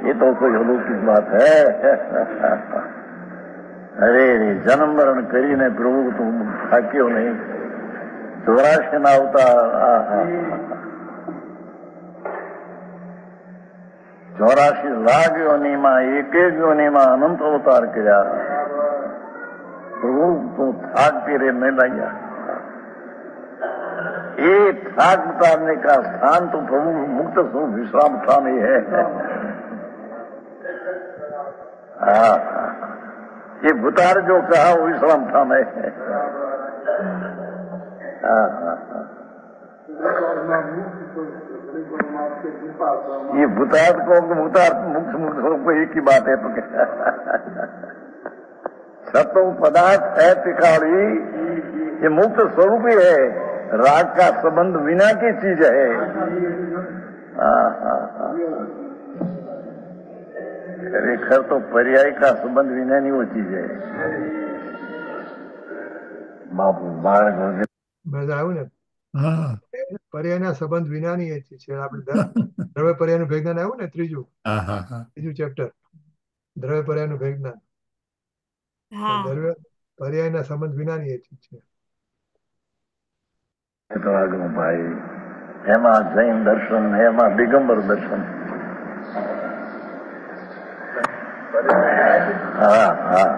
ये तो कोई अलौकिक बात है. अरे रे, जन्म मरण કરીને પ્રભુ તું થાક્યો નહીં. 84 ના અવતાર, 84 લાખ યોનિમાં એક એક યોનિમાં અનંત અવતાર કર્યા. પ્રભુ તું થાક तेरे नहीं लगा. ये थाक उतारने का स्थान तो प्रभु मुक्त स्वरूप विश्राम स्थान ही है. ये भूतार जो कहा वो विश्राम स्थान है. ये भूतार्थ को भूतार्थ मुक्त मुक्त स्वरूप को एक ही बात है. तो क्या सत्व पदार्थ है त्रिकाली, ये मुक्त स्वरूप ही है. राग का संबंध विना की चीज है. खरेखर तो पर्याय का संबंध विना नहीं वो चीज है. बापू बाळक બધા આવ્યું ને, હા. પર્યાયના સંબંધ વિનાની એ ચીજ છે. આપણે દ્રવ્ય પર્યાયનું વિજ્ઞાન આવ્યું ને, ત્રીજું ચેપ્ટર, દ્રવ્ય પર્યાયનું વિજ્ઞાન. હા દ્રવ્ય પર્યાયના સંબંધ વિનાની એ ચીજ છે. તો આગળ ભાઈ, એમાં જૈન દર્શન, એમાં દિગંબર દર્શન. हाँ हाँ,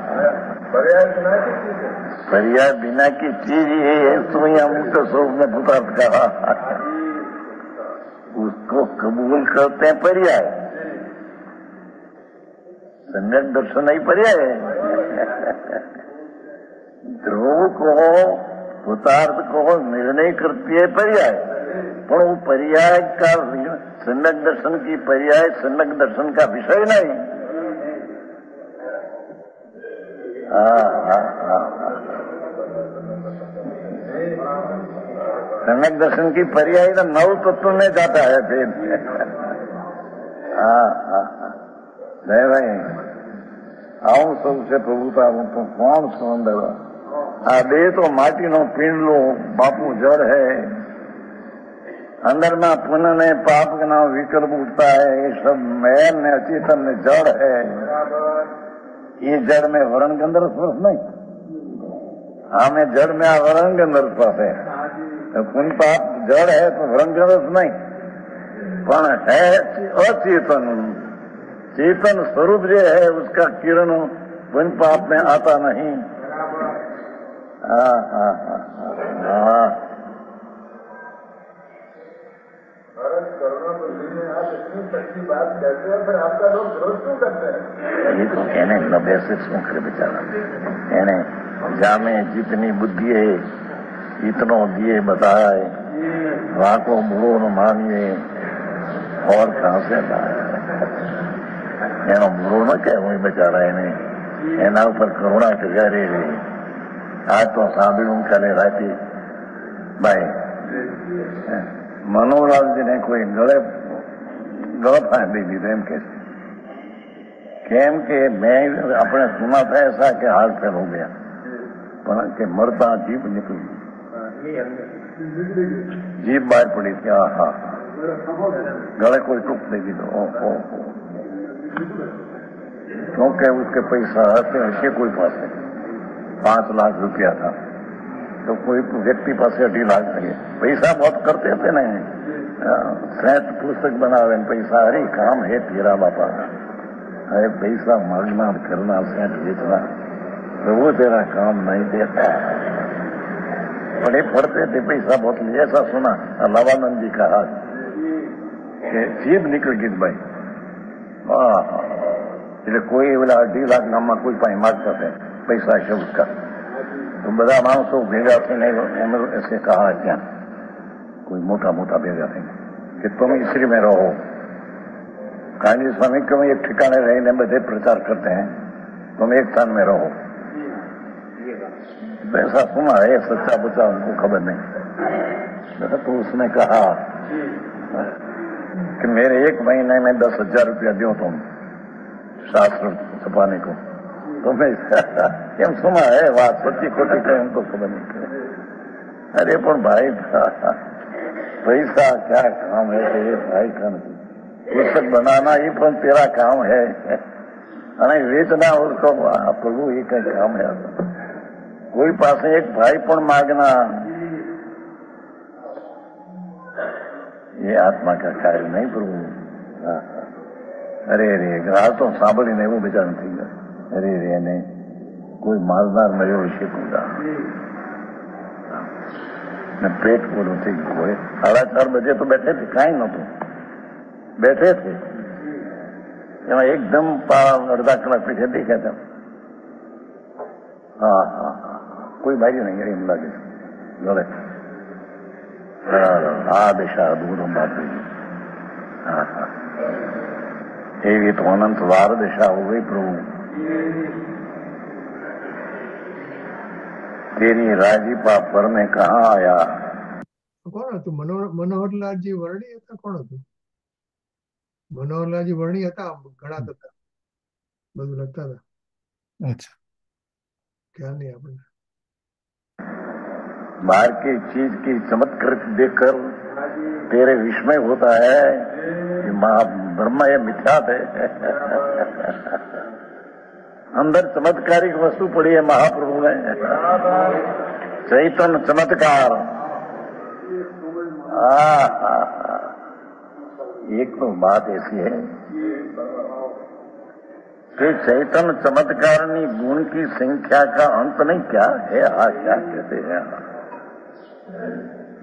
पर्याय बिना की चीज ये है. तो यहाँ मुक्त स्वरूप में भूतार्थ कहा, उसको कबूल करते हैं पर्याय. सम्यक दर्शन नहीं पर्याय है. ध्रुव को भूतार्थ को निर्णय करती है पर्याय, पर वो पर्याय का सम्यक दर्शन की पर्याय सम्यक दर्शन का विषय नहीं. सम्यक दर्शन की पर्याय तो नव तत्व में जाता है फिर. नहीं भाई, આવું સૌ છે પ્રભુતા, હું તો કોણ છું અંદર. આ દેહ તો માટીનો પીંડલો, બાપુ જड़ है. अंदर में पुण्य ने पाप का नाम विकल्प उठता है. ये सब मैल ने अचेतन ने जड़ है. ये जड़ में वरण के अंदर स्पर्श नहीं. हमें जड़ में वरण के अंदर स्पर्श है. तो पुण्य पाप जड़ है तो वरण के अंदर नहीं, पण है अचेतन. चेतन स्वरूप जो है उसका किरण पुण्य पाप में आता नहीं. ये तो कहने लबे से શું કરે बेचारा. એને જામે जितनी बुद्धि है इतनो दिए बताए, वाको बुरो न मानिए और कहां से लाए. એનો બુરો ન કહેવો બેચારા. એના ઉપર કરુણા કરી રહી. આ તો સાંભળ્યું કાલે રાતે ભાઈ મનોલાલજીને કોઈ ગળે ફાંદી દીધો. એમ કે કેમ કે मैं अपने सुना था ऐसा कि हार्ट फेल हो गया, પણ કે મરતા જીભ નીકળી, જીભ બહાર પડી. હા હા, गले कोई टूक देगी तो ओ क्योंकि उसके पैसा हसे कोई पास 5 लाख रुपया था तो कोई व्यक्ति पास 2.5 लाख नहीं पैसा बहुत करते थे ने सेठ पुस्तक बनावे पैसा अरे काम है तेरा बापा अरे पैसा मांगना करना सेठ बेचना तो वो तेरा काम नहीं देता बड़े पढ़ते थे पैसा बहुत लिए ऐसा सुना लावानंद जी का हाथ कि जीभ निकल गई भाई એટલે કોઈ ઓલા 2.5 લાખ નામમાં કોઈ પાસે માગતા હતા પૈસા છે उसका तो બધા માણસો ભેગા થઈને એમને ऐसे कहा क्या कोई मोटा मोटा भेजा थे कि तुम इसी में रहो कांजी स्वामी क्यों एक ठिकाने रहने बदे प्रचार करते हैं तुम एक स्थान में रहो पैसा सुना है सच्चा बुच्चा उनको खबर नहीं तो उसने कहा कि मेरे 1 महीने में 10,000 रुपया दो तुम शास्त्र छपाने को तो मैं एम सुना है बात सच्ची खोटी कहीं उनको खबर नहीं अरे पर भाई पैसा क्या काम है तेरे भाई का नहीं पुस्तक बनाना ये पण तेरा काम है अने वेचना उसको प्रभु ये कई काम है कोई पास एक भाई पण मांगना ये आत्मा का कार्य नहीं प्रभु अरे रे ग्राह तो सांभळीने એવું વિચાર થઈ ગયો અરે રે ને કોઈ માલદાર મળ્યો હશે પૂરા ને પેટ પૂરું થઈ ગયું હોય 4:30 બજે તો બેઠે थे કાંઈ નહોતું बैठे थे એમાં એકદમ અડધા કલાક પછી દેખાતા હા હા કોઈ બારી નહીં એમ લાગે જોડે આ દિશા દૂર બાપ હા હા એવી તો અનંત વાર દિશા हो गई प्रभु तेरी राजीपा पर में कहाँ आया કોણ હતું? મનોહરલાલજી વર્ણી હતા? કોણ હતું? મનોહરલાલજી વર્ણી હતા, ઘણા હતા, બધું લખતા હતા. अच्छा ખ્યાલ નહીં આપણને. बाहर की चीज की चमत्कार देखकर तेरे विस्मय होता है कि ब्रह्म ये मिथ्या है अंदर चमत्कारिक वस्तु पड़ी है महाप्रभु में चैतन्य चमत्कार एक तो बात ऐसी है कि चैतन्य चमत्कार गुण की संख्या का अंत नहीं क्या है क्या कहते हैं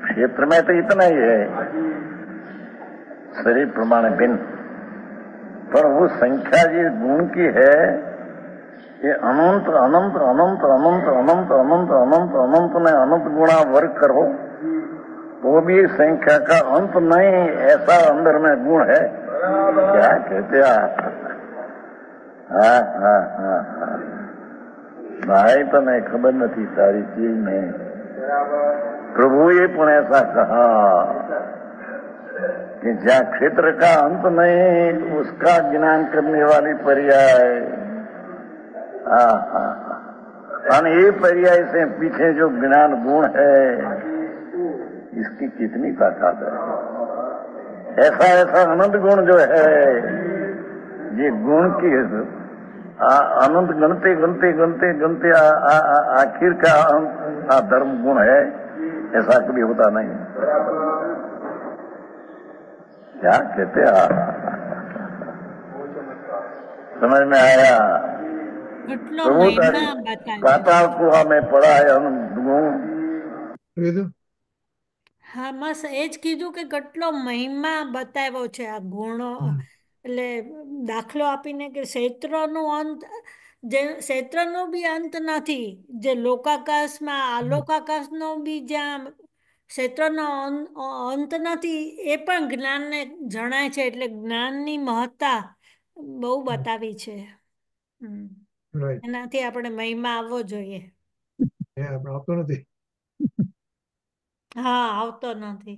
क्षेत्र में तो इतना ही है शरीर प्रमाण भिन्न पर वो संख्या जिस गुण की है ये अनंत अनंत अनंत अनंत अनंत अनंत अनंत अनंत में अनंत गुणा वर्ग करो तो भी संख्या का अंत नहीं ऐसा अंदर में गुण है क्या कहते आप हाँ हाँ हाँ हाँ भाई तो मैं खबर नहीं सारी चीज में प्रभुए पण ऐसा कहा कि जहाँ क्षेत्र का अंत नहीं उसका ज्ञान करने वाली पर्याय और ये पर्याय से पीछे जो ज्ञान गुण है इसकी कितनी ताकत है ऐसा ऐसा अनंत गुण जो है ये गुण की अनंत गणते गणते गणते गणते आखिर का धर्म गुण है ऐसा कभी होता नहीं क्या कहते आप समझ में आया पाताल कुआ में पड़ा है अनंत गुण હા બસ એ જ કીધું કે કેટલો મહિમા બતાવ્યો છે આ ગુણો એટલે દાખલો આપીને કે ક્ષેત્રનું અંત જે ક્ષેત્રનો બી અંત નથી જે લોકાકાશમાં આલોકાકાશનો બી જ્યાં ક્ષેત્રનો અંત નથી એ પણ જ્ઞાનને જણાય છે એટલે જ્ઞાનની મહત્તા બહુ બતાવી છે એનાથી આપણે મહિમા આવવો જોઈએ આવતો નથી हाँ આવતો નથી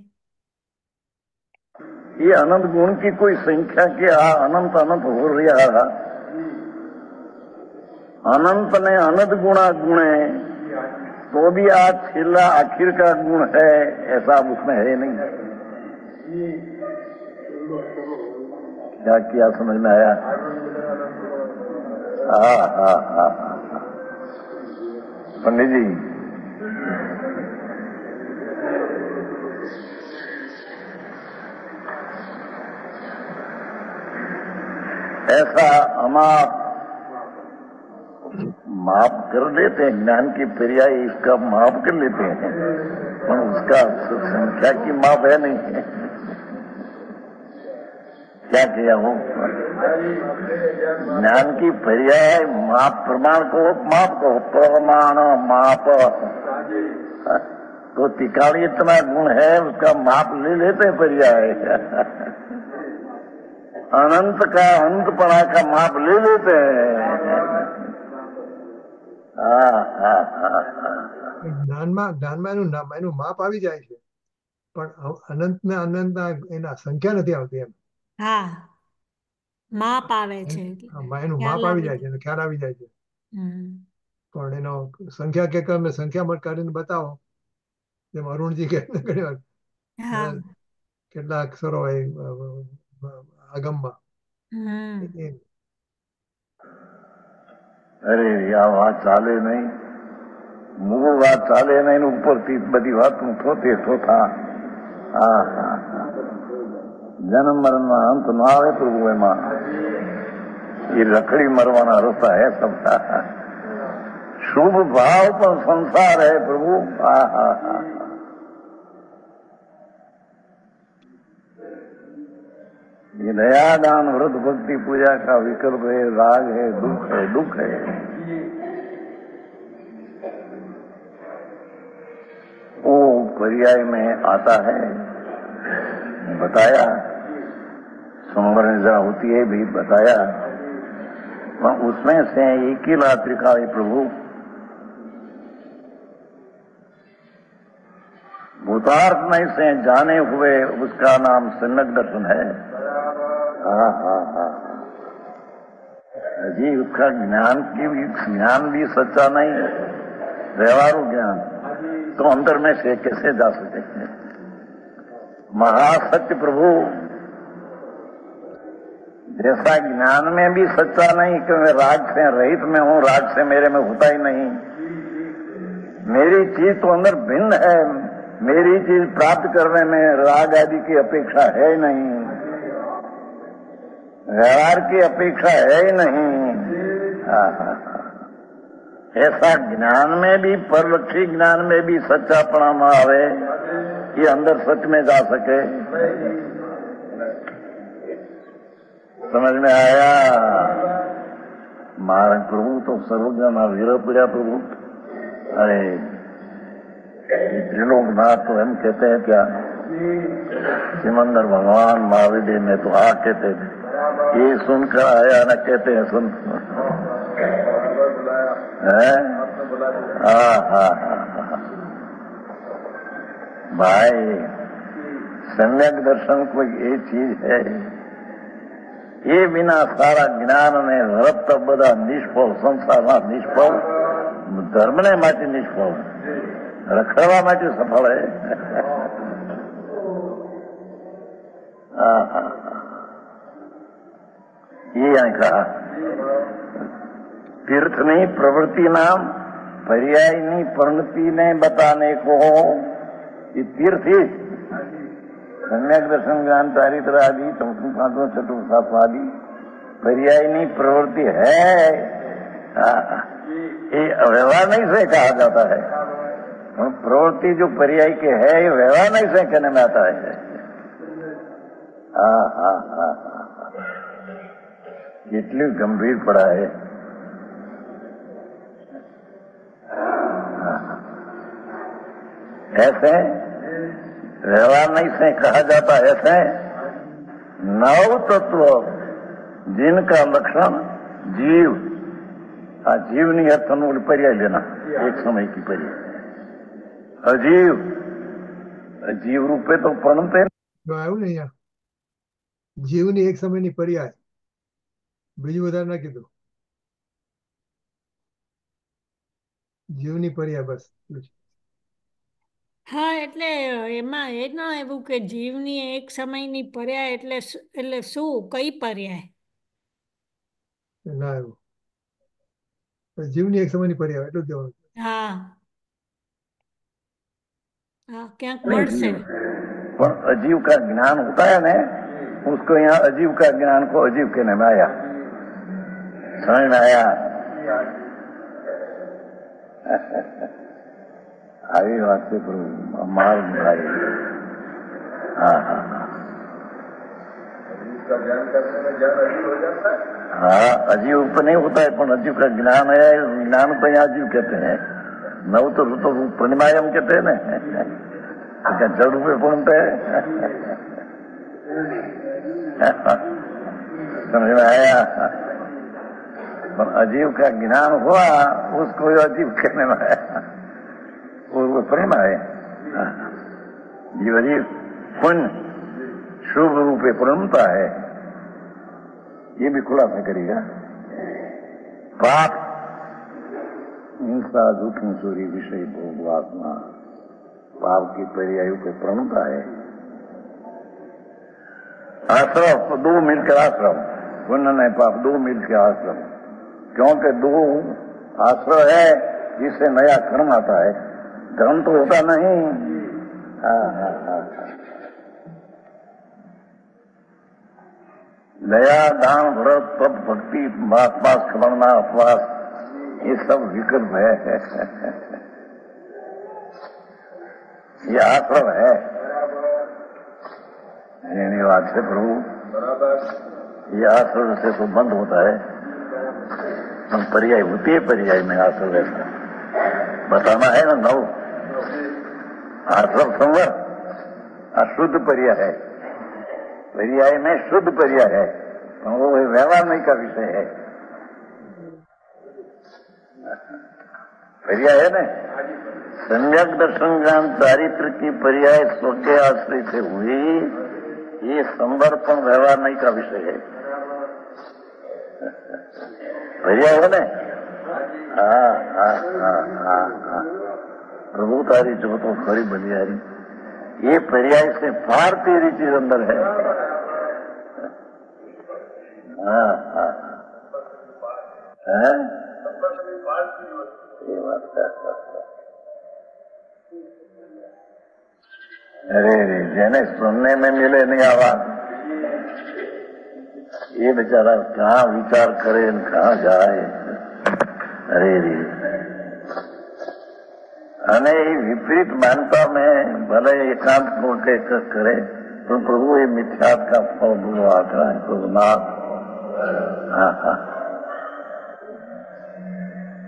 ये अनंत गुण की कोई संख्या के अनंत अनंत हो रहा अनंत ने अनंत गुणा गुणे तो भी आज छेला आखिर का गुण है ऐसा उसमें है नहीं क्या किया समझ में आया? हाँ हाँ हाँ हाँ। पंडित जी, ऐसा हम आप माप कर लेते हैं, ज्ञान की पर्याय इसका माप कर लेते हैं, पर उसका संख्या की माप है नहीं। क्या किया हो? ज्ञान की पर्याय माप, प्रमाण को माप को, प्रमाण माप। तो तिकाड़ी इतना गुण है, उसका माप ले लेते हैं पर्याय। अनंत का अंतपणा का माप ले लेते हैं। જ્ઞાનમાં એનું માપ આવી જાય છે, પણ અનંત ને અનંતના એના સંખ્યા નથી આવતી એમ. હા, માપ આવે છે. એનું માપ આવી જાય છે, ખ્યાલ આવી જાય છે, પણ એનો સંખ્યા કે તમે સંખ્યા કરીને બતાવો, જેમ અરુણજી કે ઘણી વાર કેટલા અક્ષરો હોય આગમમાં. અરે આ વાત ચાલે નહીં, મૂળ વાત ચાલે નહીં, ઉપરથી બધી વાત થોતે થોતા. હા હા હા. જન્મ મરણમાં અંત ન આવે પ્રભુ એમાં, એ રખડી મરવાના રસ્તા હે સબકા. શુભ ભાવ પણ સંસાર है प्रभु. હા હા હા. ये दया दान व्रत भक्ति पूजा का विकल्प है, राग है, दुख है. वो पर्याय में आता है, बताया, संवरण जरा होती है भी बताया, पर उसमें से एक ही रात्रिका है प्रभु. भूतार्थ में से जाने हुए उसका नाम सम्यक दर्शन है. हाँ हाँ हाँ. जी उसका ज्ञान भी सच्चा नहीं, व्यवहारू ज्ञान तो अंदर में से कैसे जा सके? महासत्य प्रभु जैसा ज्ञान में भी सच्चा नहीं कि मैं राग से रहित में हूं, राग से मेरे में होता ही नहीं. मेरी चीज तो अंदर भिन्न है, मेरी चीज प्राप्त करने में राग आदि की अपेक्षा है ही नहीं, व्यवहार की अपेक्षा है ही नहीं. ऐसा ज्ञान में भी, परलक्षी ज्ञान में भी सच्चापना न आवे, ये अंदर सच में जा सके. समझ में आया? महाराज प्रभु तो सर्वज्ञ ना वीर पीड़ा प्रभु. अरे त्रिलोकनाथ तो हम कहते हैं क्या, सिमंदर भगवान महावीर ने तो हाँ कहते थे, ये सुनकर आया न कहते हैं सुन. भाई सम्यक दर्शन कोई ये चीज है, ये बिना सारा ज्ञान ने रक्त બધા નિષ્ફળ, સંસારમાં નિષ્ફળ, ધર્મને માટે નિષ્ફળ, રખડવા માટે સફળ है. ये यहाँ कहा तीर्थनी प्रवृत्ति नाम पर्यायनी परिणति ने बताने को, ये तीर्थ ही सम्यक दर्शन ज्ञान चारित्र आदि चतुर्थ चतुर्थ आदि पर्यायनी प्रवृत्ति है. ये व्यवहार नहीं से कहा जाता है, प्रवृत्ति जो पर्याय के है ये व्यवहार नहीं से कहने में आता है. हाँ हाँ हाँ हाँ. કેટલી ગંભીર પડા है. ऐसे व्यवहार नहीं से कहा जाता, ऐसे नव तत्व जिनका लक्षण जीव, जीवनी अर्थन पर्याय लेना, एक समय की पर्याय. अजीव, जीव रूपे तो प्रणते આવ્યું ને અહીંયા જીવની એક સમયની પર્યાય, બીજું વધારે ના કીધું. જીવની પર્યાય બસ. હા એટલે એમાં એ ન એવું કે જીવની એક સમયની પર્યાય એટલે શું કઈ પર્યાય? ના એવું जीवनी एक समय नहीं पड़ी એટલું જ કહેવાનું. હા હા ક્યાંક મળશે. पर अजीव का ज्ञान होता है ना, उसको यहाँ अजीव का ज्ञान को अजीव कहने में आया, समझ में आया? આવી વાત છે પ્રભુ માલ ભાઈ. हाँ हाँ हाँ अजीव तो नहीं होता है, पर अजीव का ज्ञान है, ज्ञान को यहाँ अजीव कहते हैं. नव तो प्रणिमायम कहते हैं ना, क्या जड़ रूपे पूर्णते है. समझ में आया? पर अजीव का ज्ञान हुआ उसको अजीव कहने में आया, वो प्रेरणा है. जीव अजीव पुण्य शुभ रूपे पूर्णता है, ये भी खुलासा करेगा. पाप हिंसा दुखी चोरी विषय भोग वासना पाप की पर्याय पे प्रणता है. आश्रम दो मिलकर आश्रम, पुण्य नहीं पाप दो मिलकर आश्रम, क्योंकि दो आश्रय है जिससे नया कर्म आता है, धर्म तो होता नहीं. दया दान व्रत तप भक्ति मास खबरना उपवास ये सब विकल्प है. ये आश्रम है. यानी बात है प्रभु, ये आश्रम से तो बंद होता है, हम पर्याय होती है, पर्याय में आश्रम ऐसा बताना है ना. नौ आश्रम संवर अशुद्ध पर्याय है, पर्याय में शुद्ध पर्याय है, तो वो व्यवहार नहीं का विषय है. पर्याय है ना, सम्यक दर्शन ज्ञान चारित्र की पर्याय स्व के आश्रय से हुई, ये समर्पण व्यवहार नहीं का विषय है. पर्याय है ना. हाँ हाँ हाँ हाँ हाँ प्रभु तारी जो तो खरी बलियारी, ये पर्याय से पार तेरी चीज अंदर है. हाँ हाँ है ये बात है. अरे रे जेने सुनने में मिले नहीं आवाज, ये बेचारा कहाँ विचार करे कहाँ जाए. अरे रे અને એ વિપરીત માનતા में भले एकांत बोलते करे, तो प्रभु ये मिथ्यात का फल बुरा आता है प्रभु नाथ. हाँ हाँ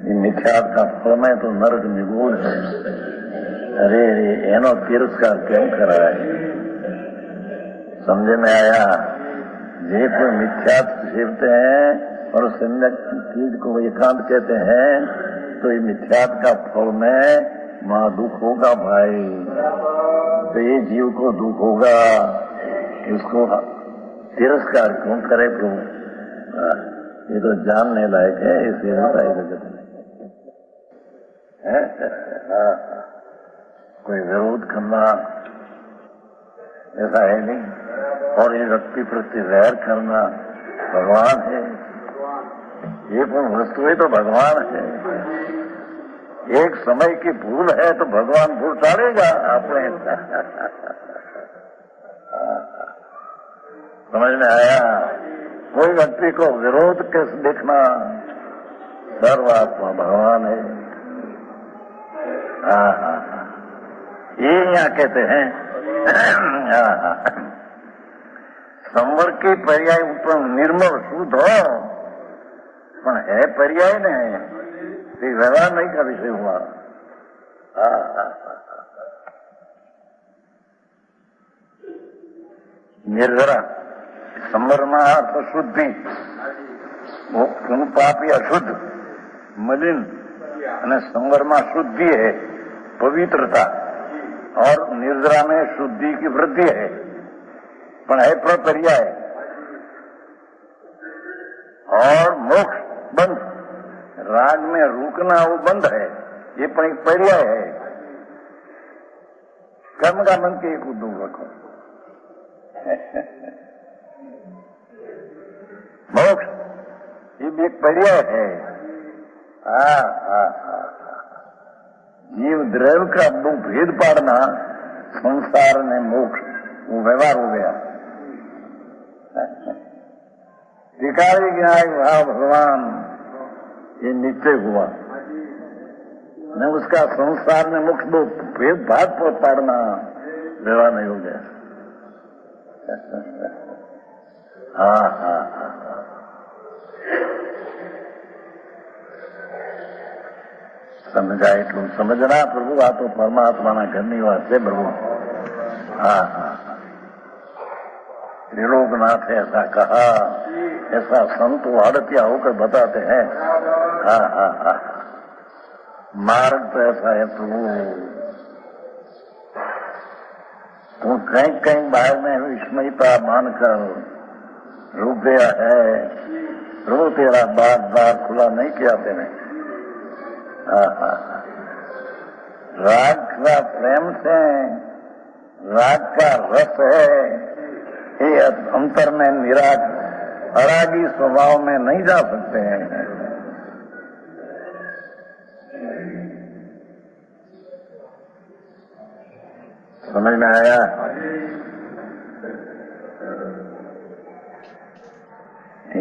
ये मिथ्यात का फल में तो नरक निगूढ़ है. अरे रे एनो तिरस्कार क्यों करा है, समझे में आया? जे कोई मिथ्यात सीखते हैं और सम्यक चीज को एकांत कहते हैं, तो ये मिथ्यात का फल में मां दुख होगा भाई. तो ये जीव को दुख होगा, इसको तिरस्कार क्यों करे प्रभु? ये तो जानने लायक है, इसे होता है जगत में. कोई विरोध करना ऐसा है नहीं, और ये व्यक्ति प्रति वैर करना भगवान है. ये कौन वस्तु है तो भगवान है. एक समय की भूल है तो भगवान भूल टालेगा अपने. समझ में आया? कोई व्यक्ति को विरोध कैसे देखना, सर्वात्मा भगवान है. हाँ हाँ ये यहाँ कहते हैं. संवर की पर्याय ऊपर निर्मल शुद्ध हो, पर है पर्याय ने व्यवहार नहीं का विषय हुआ. निर्जरा संवरमा अर्थ शुद्धि, वो पापी अशुद्ध मलिन, અને संवरमा शुद्धि है पवित्रता, और निर्जरा में शुद्धि की वृद्धि है, पर है प्रपर्याय. और मोक्ष बंध, राग में रुकना वो बंद है, ये पण एक पर्याय है. कर्म का मन के एक दूर रखो। मोक्ष ये भी एक पर्याय है। जीव द्रव्य का दो भेद पाड़ना, संसार ने मोक्ष, वो व्यवहार हो गया। भिखारी ज्ञाय भाव भगवान, ये निश्चय हुआ न, उसका संसार में मोक्ष दो भेद भाग पर पाड़ना व्यवहार नहीं हो गया। समझा એટલું समझना प्रभु, आ तो परमात्मा ना घरनी बात है प्रभु। त्रिलोकनाथ ने ऐसा कहा, ऐसा संत आड़तिया होकर बताते हैं। मार्ग तो ऐसा है प्रभु, तो कहीं कहीं बाहर में विस्मयता मानकर रुक गया है। प्रभु तेरा बार खुला नहीं किया तेने। राग का प्रेम से, राग का रस है, ये अंतर में निराग अरागी स्वभाव में नहीं जा सकते हैं। समझ में आया?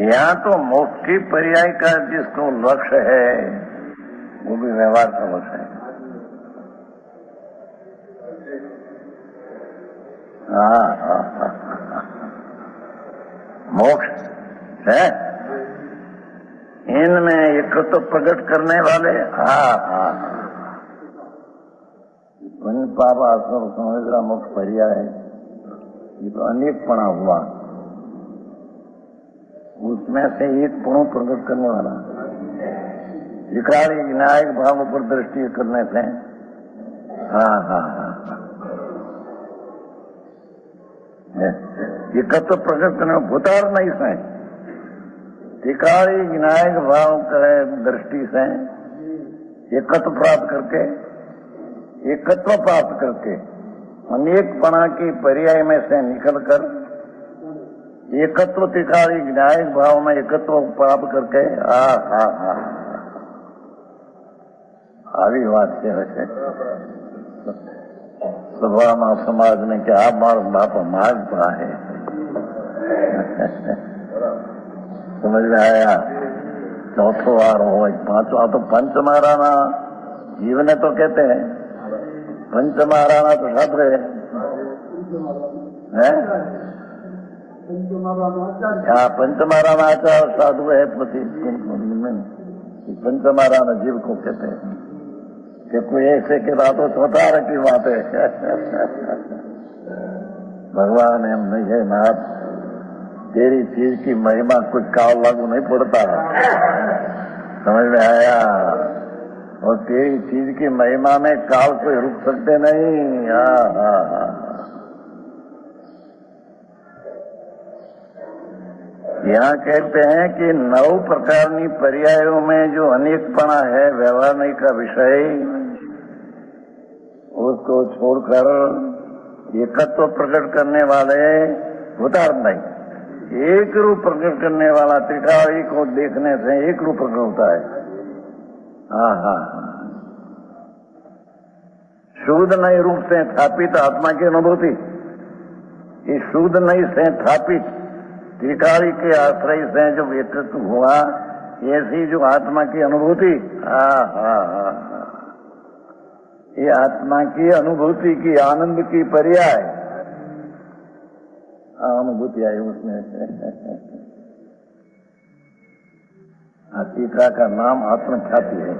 यहाँ तो मोक्ष की पर्याय का जिसको लक्ष्य है वो भी व्यवहार का लक्ष्य है। मोक्ष है इनमें एक तो प्रकट करने वाले। पापा समझ मोक्ष पर्याय है, ये तो अनेकपणा हुआ, उसमें से एक पुण प्रकट करने वाला विकारी विनायक भाव पर दृष्टि करने से। एकत्व प्रकट करने में भूतार नहीं से, विकारी विनायक भाव करे दृष्टि से एकत्व प्राप्त करके, एकत्व प्राप्त करके अनेकपणा की पर्याय में से निकलकर एकत्व त्रिकाली विनायक भाव में एकत्व प्राप्त करके આવી વાત છે સભામાં સમાજને કે આ મારો બાપ માર્ગ પર है। समझ में आया? चौथो वार हो, पांचवा तो पंचमाराना जीवने तो कहते हैं, पंचमाराना तो छात्र है। पंचमाराना आचार साधु है, पंचमाराना जीव को कहते हैं कि कोई ऐसे के रातों चौथा की बात है। भगवान एम नहीं है नाथ, तेरी चीज की महिमा कुछ काल लागू नहीं पड़ता। समझ में आया? और तेरी चीज की महिमा में काल कोई रुक सकते नहीं। यहाँ कहते हैं कि 9 प्रकार की पर्यायों में जो अनेकपणा है व्यवहार का विषय, उसको छोड़कर एकत्व प्रकट करने वाले उतार नहीं, एक रूप प्रकट करने वाला त्रिकाली को देखने से एक रूप प्रकट होता है। शुद्ध नई रूप से स्थापित आत्मा की अनुभूति, इस शुद्ध नई से स्थापित त्रिकाली के आश्रय से जो एकत्व हुआ, ऐसी जो आत्मा की अनुभूति, ये आत्मा की अनुभूति की आनंद की पर्याय अनुभूति आई उसमें से। टीका का नाम आत्मख्याति है।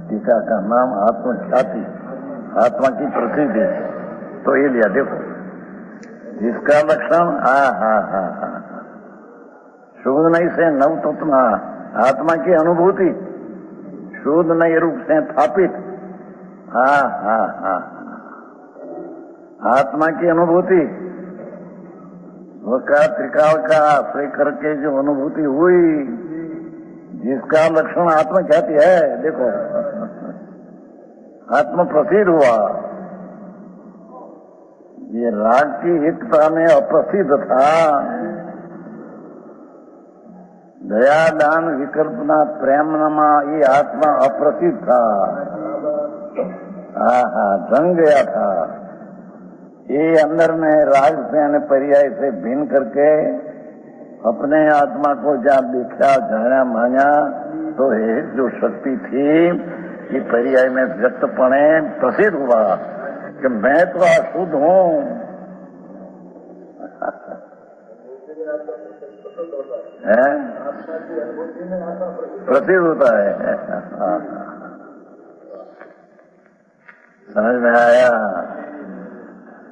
टीका का नाम आत्मख्याति, आत्मा की प्रसिद्धि। तो ये लिया देखो, जिसका लक्षण शुद्ध नई से नव तत्व आत्मा की अनुभूति, शुद्ध नई रूप से स्थापित आत्मा की अनुभूति, उसका त्रिकाल का आश्रय करके जो अनुभूति हुई, जिसका लक्षण आत्मख्याति है। देखो, आत्म प्रसिद्ध हुआ, ये राग की एकता में अप्रसिद्ध था। दया दान विकल्पना प्रेमनामा ये आत्मा अप्रसिद्ध था। हाँ जंग गया था। ये अंदर में राग से यानी पर्याय से भिन्न करके अपने आत्मा को जब देखा जाना माना तो ये जो शक्ति थी ये पर्याय में व्यक्तपणे प्रसिद्ध हुआ कि मैं तो अशुद्ध हूँ। प्रसिद्ध होता है। समझ में आया?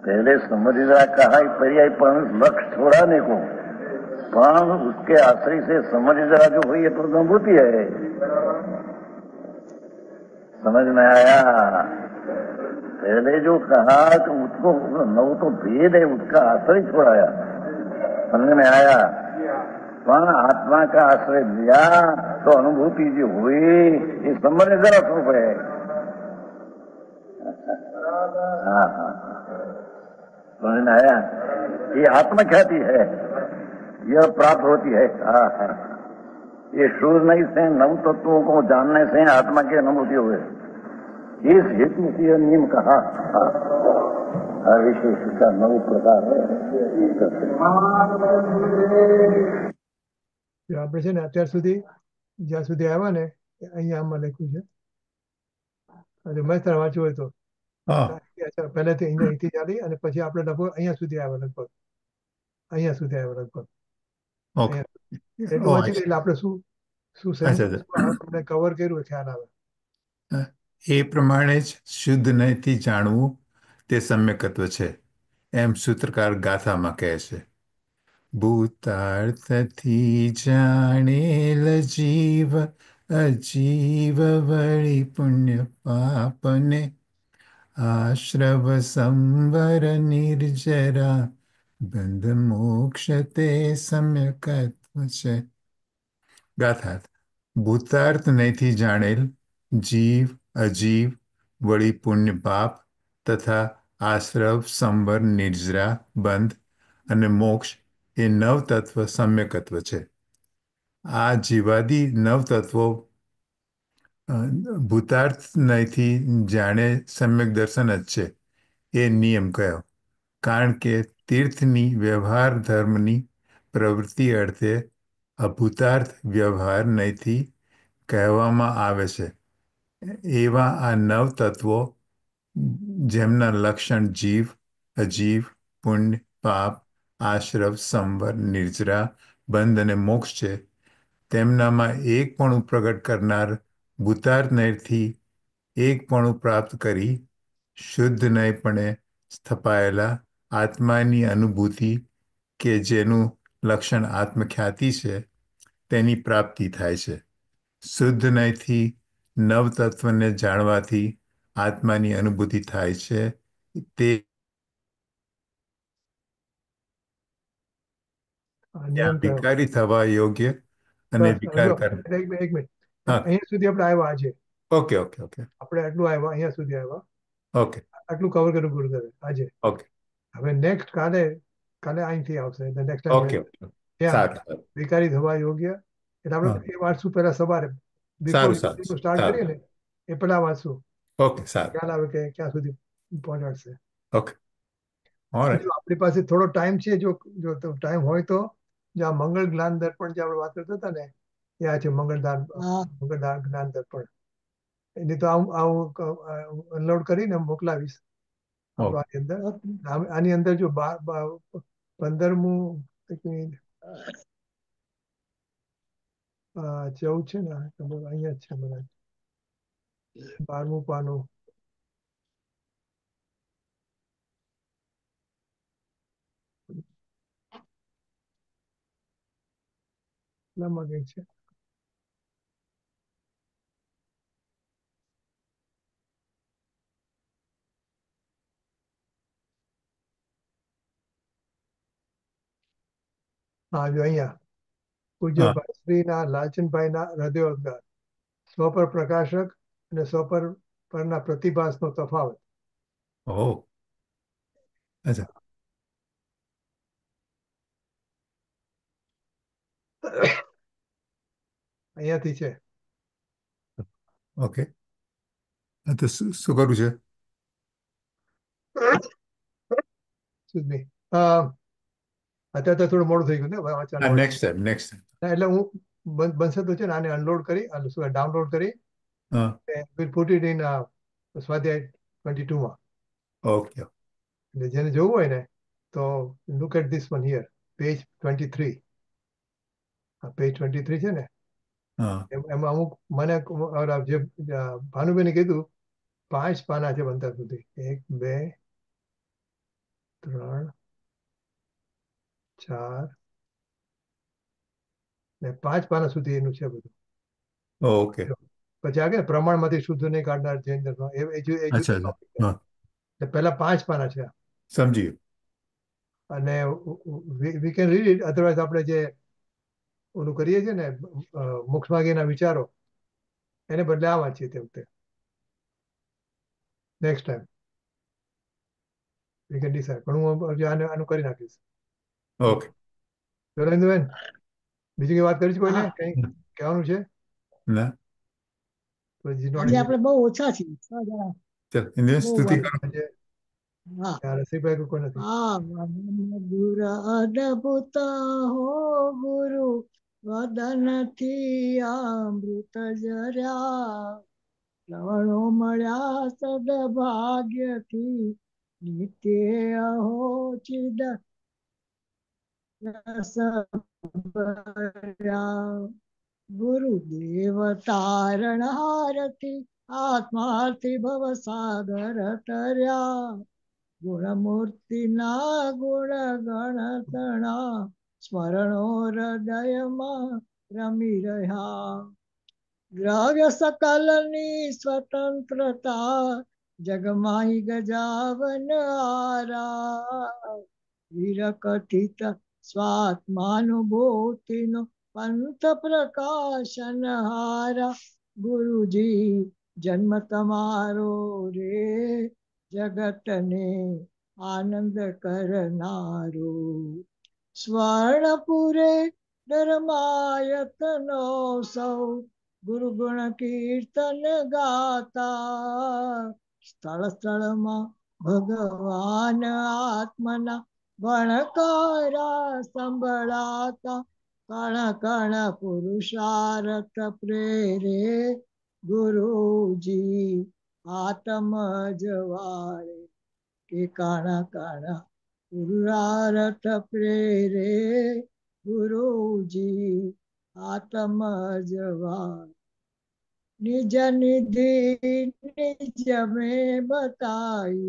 पहले समझदा कहा पर्याय पर लक्ष्य छोड़ाने को, पर उसके आश्रय से समझ जरा जो हुई तो अनुभूति है। समझ में आया? पहले जो कहा तो उसको न तो भेद है उसका आश्रय छोड़ाया। समझ में आया? पर आत्मा का आश्रय लिया तो अनुभूति जो हुई ये समझ जरा स्वरूप है। हाँ समझ में आया? ये आत्मख्याति है, यह प्राप्त होती है। हाँ ये शूर नहीं से नव तत्वों को जानने से आत्मा की अनुभूति हुए। इस हेतु से यह नियम कहा। विशेष का नव प्रकार है। આપણે છે ને અત્યાર સુધી જ્યાં સુધી આવ્યા ને અહીંયા આમાં લખ્યું છે. મેં વાંચ્યું હોય તો પહેલેથી અહીંયા અહીંથી ચાલી અને પછી આપણે લગભગ અહીંયા સુધી આવ્યા લગભગ એટલું વાંચી એટલે આપણે શું આપણે કવર કર્યું ખ્યાલ આવે. એ પ્રમાણે જ શુદ્ધ નહીંથી જાણવું તે સમ્યકત્વ છે એમ સૂત્રકાર ગાથામાં કહે છે. ભૂતાર્થથી જાણેલ જીવ અજીવ વળી પુણ્ય પાપને આશ્રવ સંવર નિર્જરા બંધ મોક્ષ તે સમ્યકત્વ છે. ગાથાર્થ ભૂતાર્થ નહીંથી જાણેલ જીવ અજીવ વળી પુણ્ય પાપ તથા આશ્રવ સંવર નિર્જરા બંધ અને મોક્ષ એ નવતત્વ સમ્યકત્વ છે. આ જીવાદી નવતત્વો ભૂતાર્થ નહીંથી જાણે સમ્યક દર્શન જ છે એ નિયમ કયો. કારણ કે તીર્થની વ્યવહાર ધર્મની પ્રવૃત્તિ અર્થે અભૂતાર્થ વ્યવહાર નહીંથી કહેવામાં આવે છે. એવા આ નવ તત્વો જેમના લક્ષણ જીવ અજીવ પુણ્ય પાપ આશ્રવ સંવર નિર્જરા બંધ અને મોક્ષ છે તેમનામાં એકપણું પ્રગટ કરનાર ભૂતાર્થ નયથી એકપણું પ્રાપ્ત કરી શુદ્ધ નયપણે સ્થપાયેલા આત્માની અનુભૂતિ કે જેનું લક્ષણ આત્મખ્યાતિ છે તેની પ્રાપ્તિ થાય છે. શુદ્ધ નયથી નવ તત્વને જાણવાથી આત્માની અનુભૂતિ થાય છે. તે વિકારી થવા યોગ્ય અને વિકાર એક મિનિટ અહીંયા સુધી આપણે આવ્યા આજે. ઓકે ઓકે ઓકે આપણે આટલું આવ્યા અહીંયા સુધી આવ્યા. ઓકે આટલું કવર કર્યું ગુરુદેવે આજે. ઓકે હવે નેક્સ્ટ કાલે અહીંથી આવશે. નેક્સ્ટ ટાઈમ વિકારી થવા યોગ્ય એટલે આપણે એ વાંચશું પહેલા સવારે સ્ટાર્ટ કરીએ ને એ પેલા વાંચશું. ઓકે સારું ખ્યાલ આવે કે ક્યાં સુધી પહોંચાડશે. ઓકે આપણી પાસે થોડો ટાઈમ છે. જો ટાઈમ હોય તો જે આ મંગળ જ્ઞાન દર્પણ જે આપણે વાત કરતા હતા ને એ આ છે મંગળ જ્ઞાન દર્પણ. એની તો અનલોડ કરીને મોકલાવીશ આની અંદર. આની અંદર જો 15મું 14 છે ને અહીંયા જ છે મને 12મું પાનું. કેટલામાં ગઈ છે? હા જો અહીંયા પૂજ્ય શ્રીના લાલચંદભાઈના હૃદયોદ્ગાર સ્વ પર પ્રકાશક અને સ્વ પરના પ્રતિભાસનો તફાવત. અચ્છા, અહીંયાથી છે. ઓકે. તો શું કરવું છે? Excuse me. અત્યારે તો થોડું મોડું થઈ ગયું ને વાંચવાનું. Next time. એટલે હું બનશે તો છે ને આને અનલોડ કરી શું ડાઉનલોડ કરી હા, we'll put it in સ્વાધ્યાય 22 માં. ઓકે. એટલે જેને જોવું હોય ને તો look at this one here, page 23. આ પેજ 23 છે ને હા, એમાં અમુક મને જે ભાનુબેને કીધું 5 પાના છે બનતા સુધી. 1 2 3 4 ને 5 પાના સુધી એનું છે બધું. ઓકે. પછી આગળ પ્રમાણમાંથી શુદ્ધ નહીં કાઢનાર જૈન ધર્મ એ જુદો અચ્છા, topic છે. હા, એટલે પહેલા 5 પાના છે સમજી ગયું. અને we can read it, otherwise આપણે જે ઓલું કરીએ છીએ ને મોક્ષમાર્ગીના વિચારો એને બદલે આ વાંચીએ તે વખતે. Next time we can decide. પણ હું આનું કરી નાખીશ. ઓકે. જોરેન્દ્રબેન બીજી કઈ વાત કરી છે કોઈને હા. કઈ કહેવાનું છે? ના, તો આજે જીનવાણી આપણે બહુ ઓછા છીએ 6 જણા. ચાલ ઇન્દ્રિય બહુ સ્તુતિ વાર. કરો. આજે હા. રસીભાઈ કોઈ નથી. ગુર અદભુત હો ગુરુ વદનથી અમૃત જર્યા લવણો મળ્યા સદભાગ્યથી નિત્ય હો ચિદ રસ ભર્યા ગુરુદેવ તારણ હારથી આત્માર્થી ભવ સાગર તર્યા ગુણમૂર્તિના ગુણ ગણતણા સ્મરણો હૃદયમાં રમી રહ્યા દ્રવ્ય સકલની સ્વતંત્રતા જગમાઈ ગજાવન આરા વિરકથિત સ્વાત્માનુભૂતિનો પંથ પ્રકાશન હારા ગુરુજી જન્મ તમારો રે જગતને આનંદ કરનારો સ્વર્ણપુરે ધર્માયતનો સૌ ગુરુ ગુણ કીર્તન ગાતા સ્થળ સ્થળમાં ભગવાન આત્મના ભણકારા સંભળાતા કણ કણ પુરુષાર્થ પ્રેરે ગુરુજી આત્મ જવારે કે કણ કણ પુરુષાર્થ પ્રેરે ગુરુજી આત્મ જવારે निज निधि निज में बताई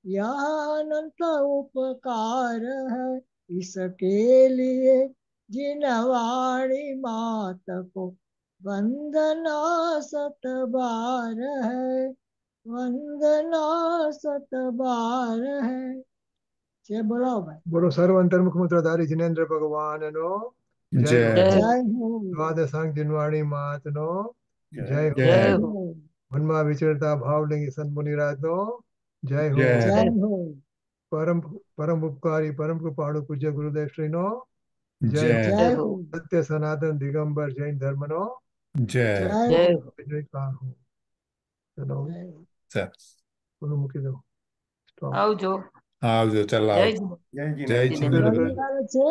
यह अनंत उपकार है इसके लिए जिन वाणी मात को वंदना सत बार है वंदना सत बार है जय बोलो भाई બોલો સર્વ અંતર્મુખ મૂત્રધારી જિનેન્દ્ર ભગવાનનો જય હો. જય जय हो દ્વાદશાંગ જીનવાણી માતનો જય હો. જય जय હો. हो મનમાં વિચરતા ભાવલિંગી સંતમુનિરાજનો જય હો. જય जय हो પરમ પરમ ઉપકારી પરમ કૃપાળુ પૂજ્ય ગુરુદેવ શ્રીનો જય જય હો. जय हो સત્ય સનાતન દિગંબર જૈન ધર્મનો જય जय જય हो હો. જયકાર હો. ચલો जय हो સરસ. ઓલું મૂકી દો. સ્ટોપ. આવજો. આવજો, ચાલો જય આવજો. જીવન. જય જય જીનેન્દ્ર. જીનેન્દ્ર. રવિવારે છે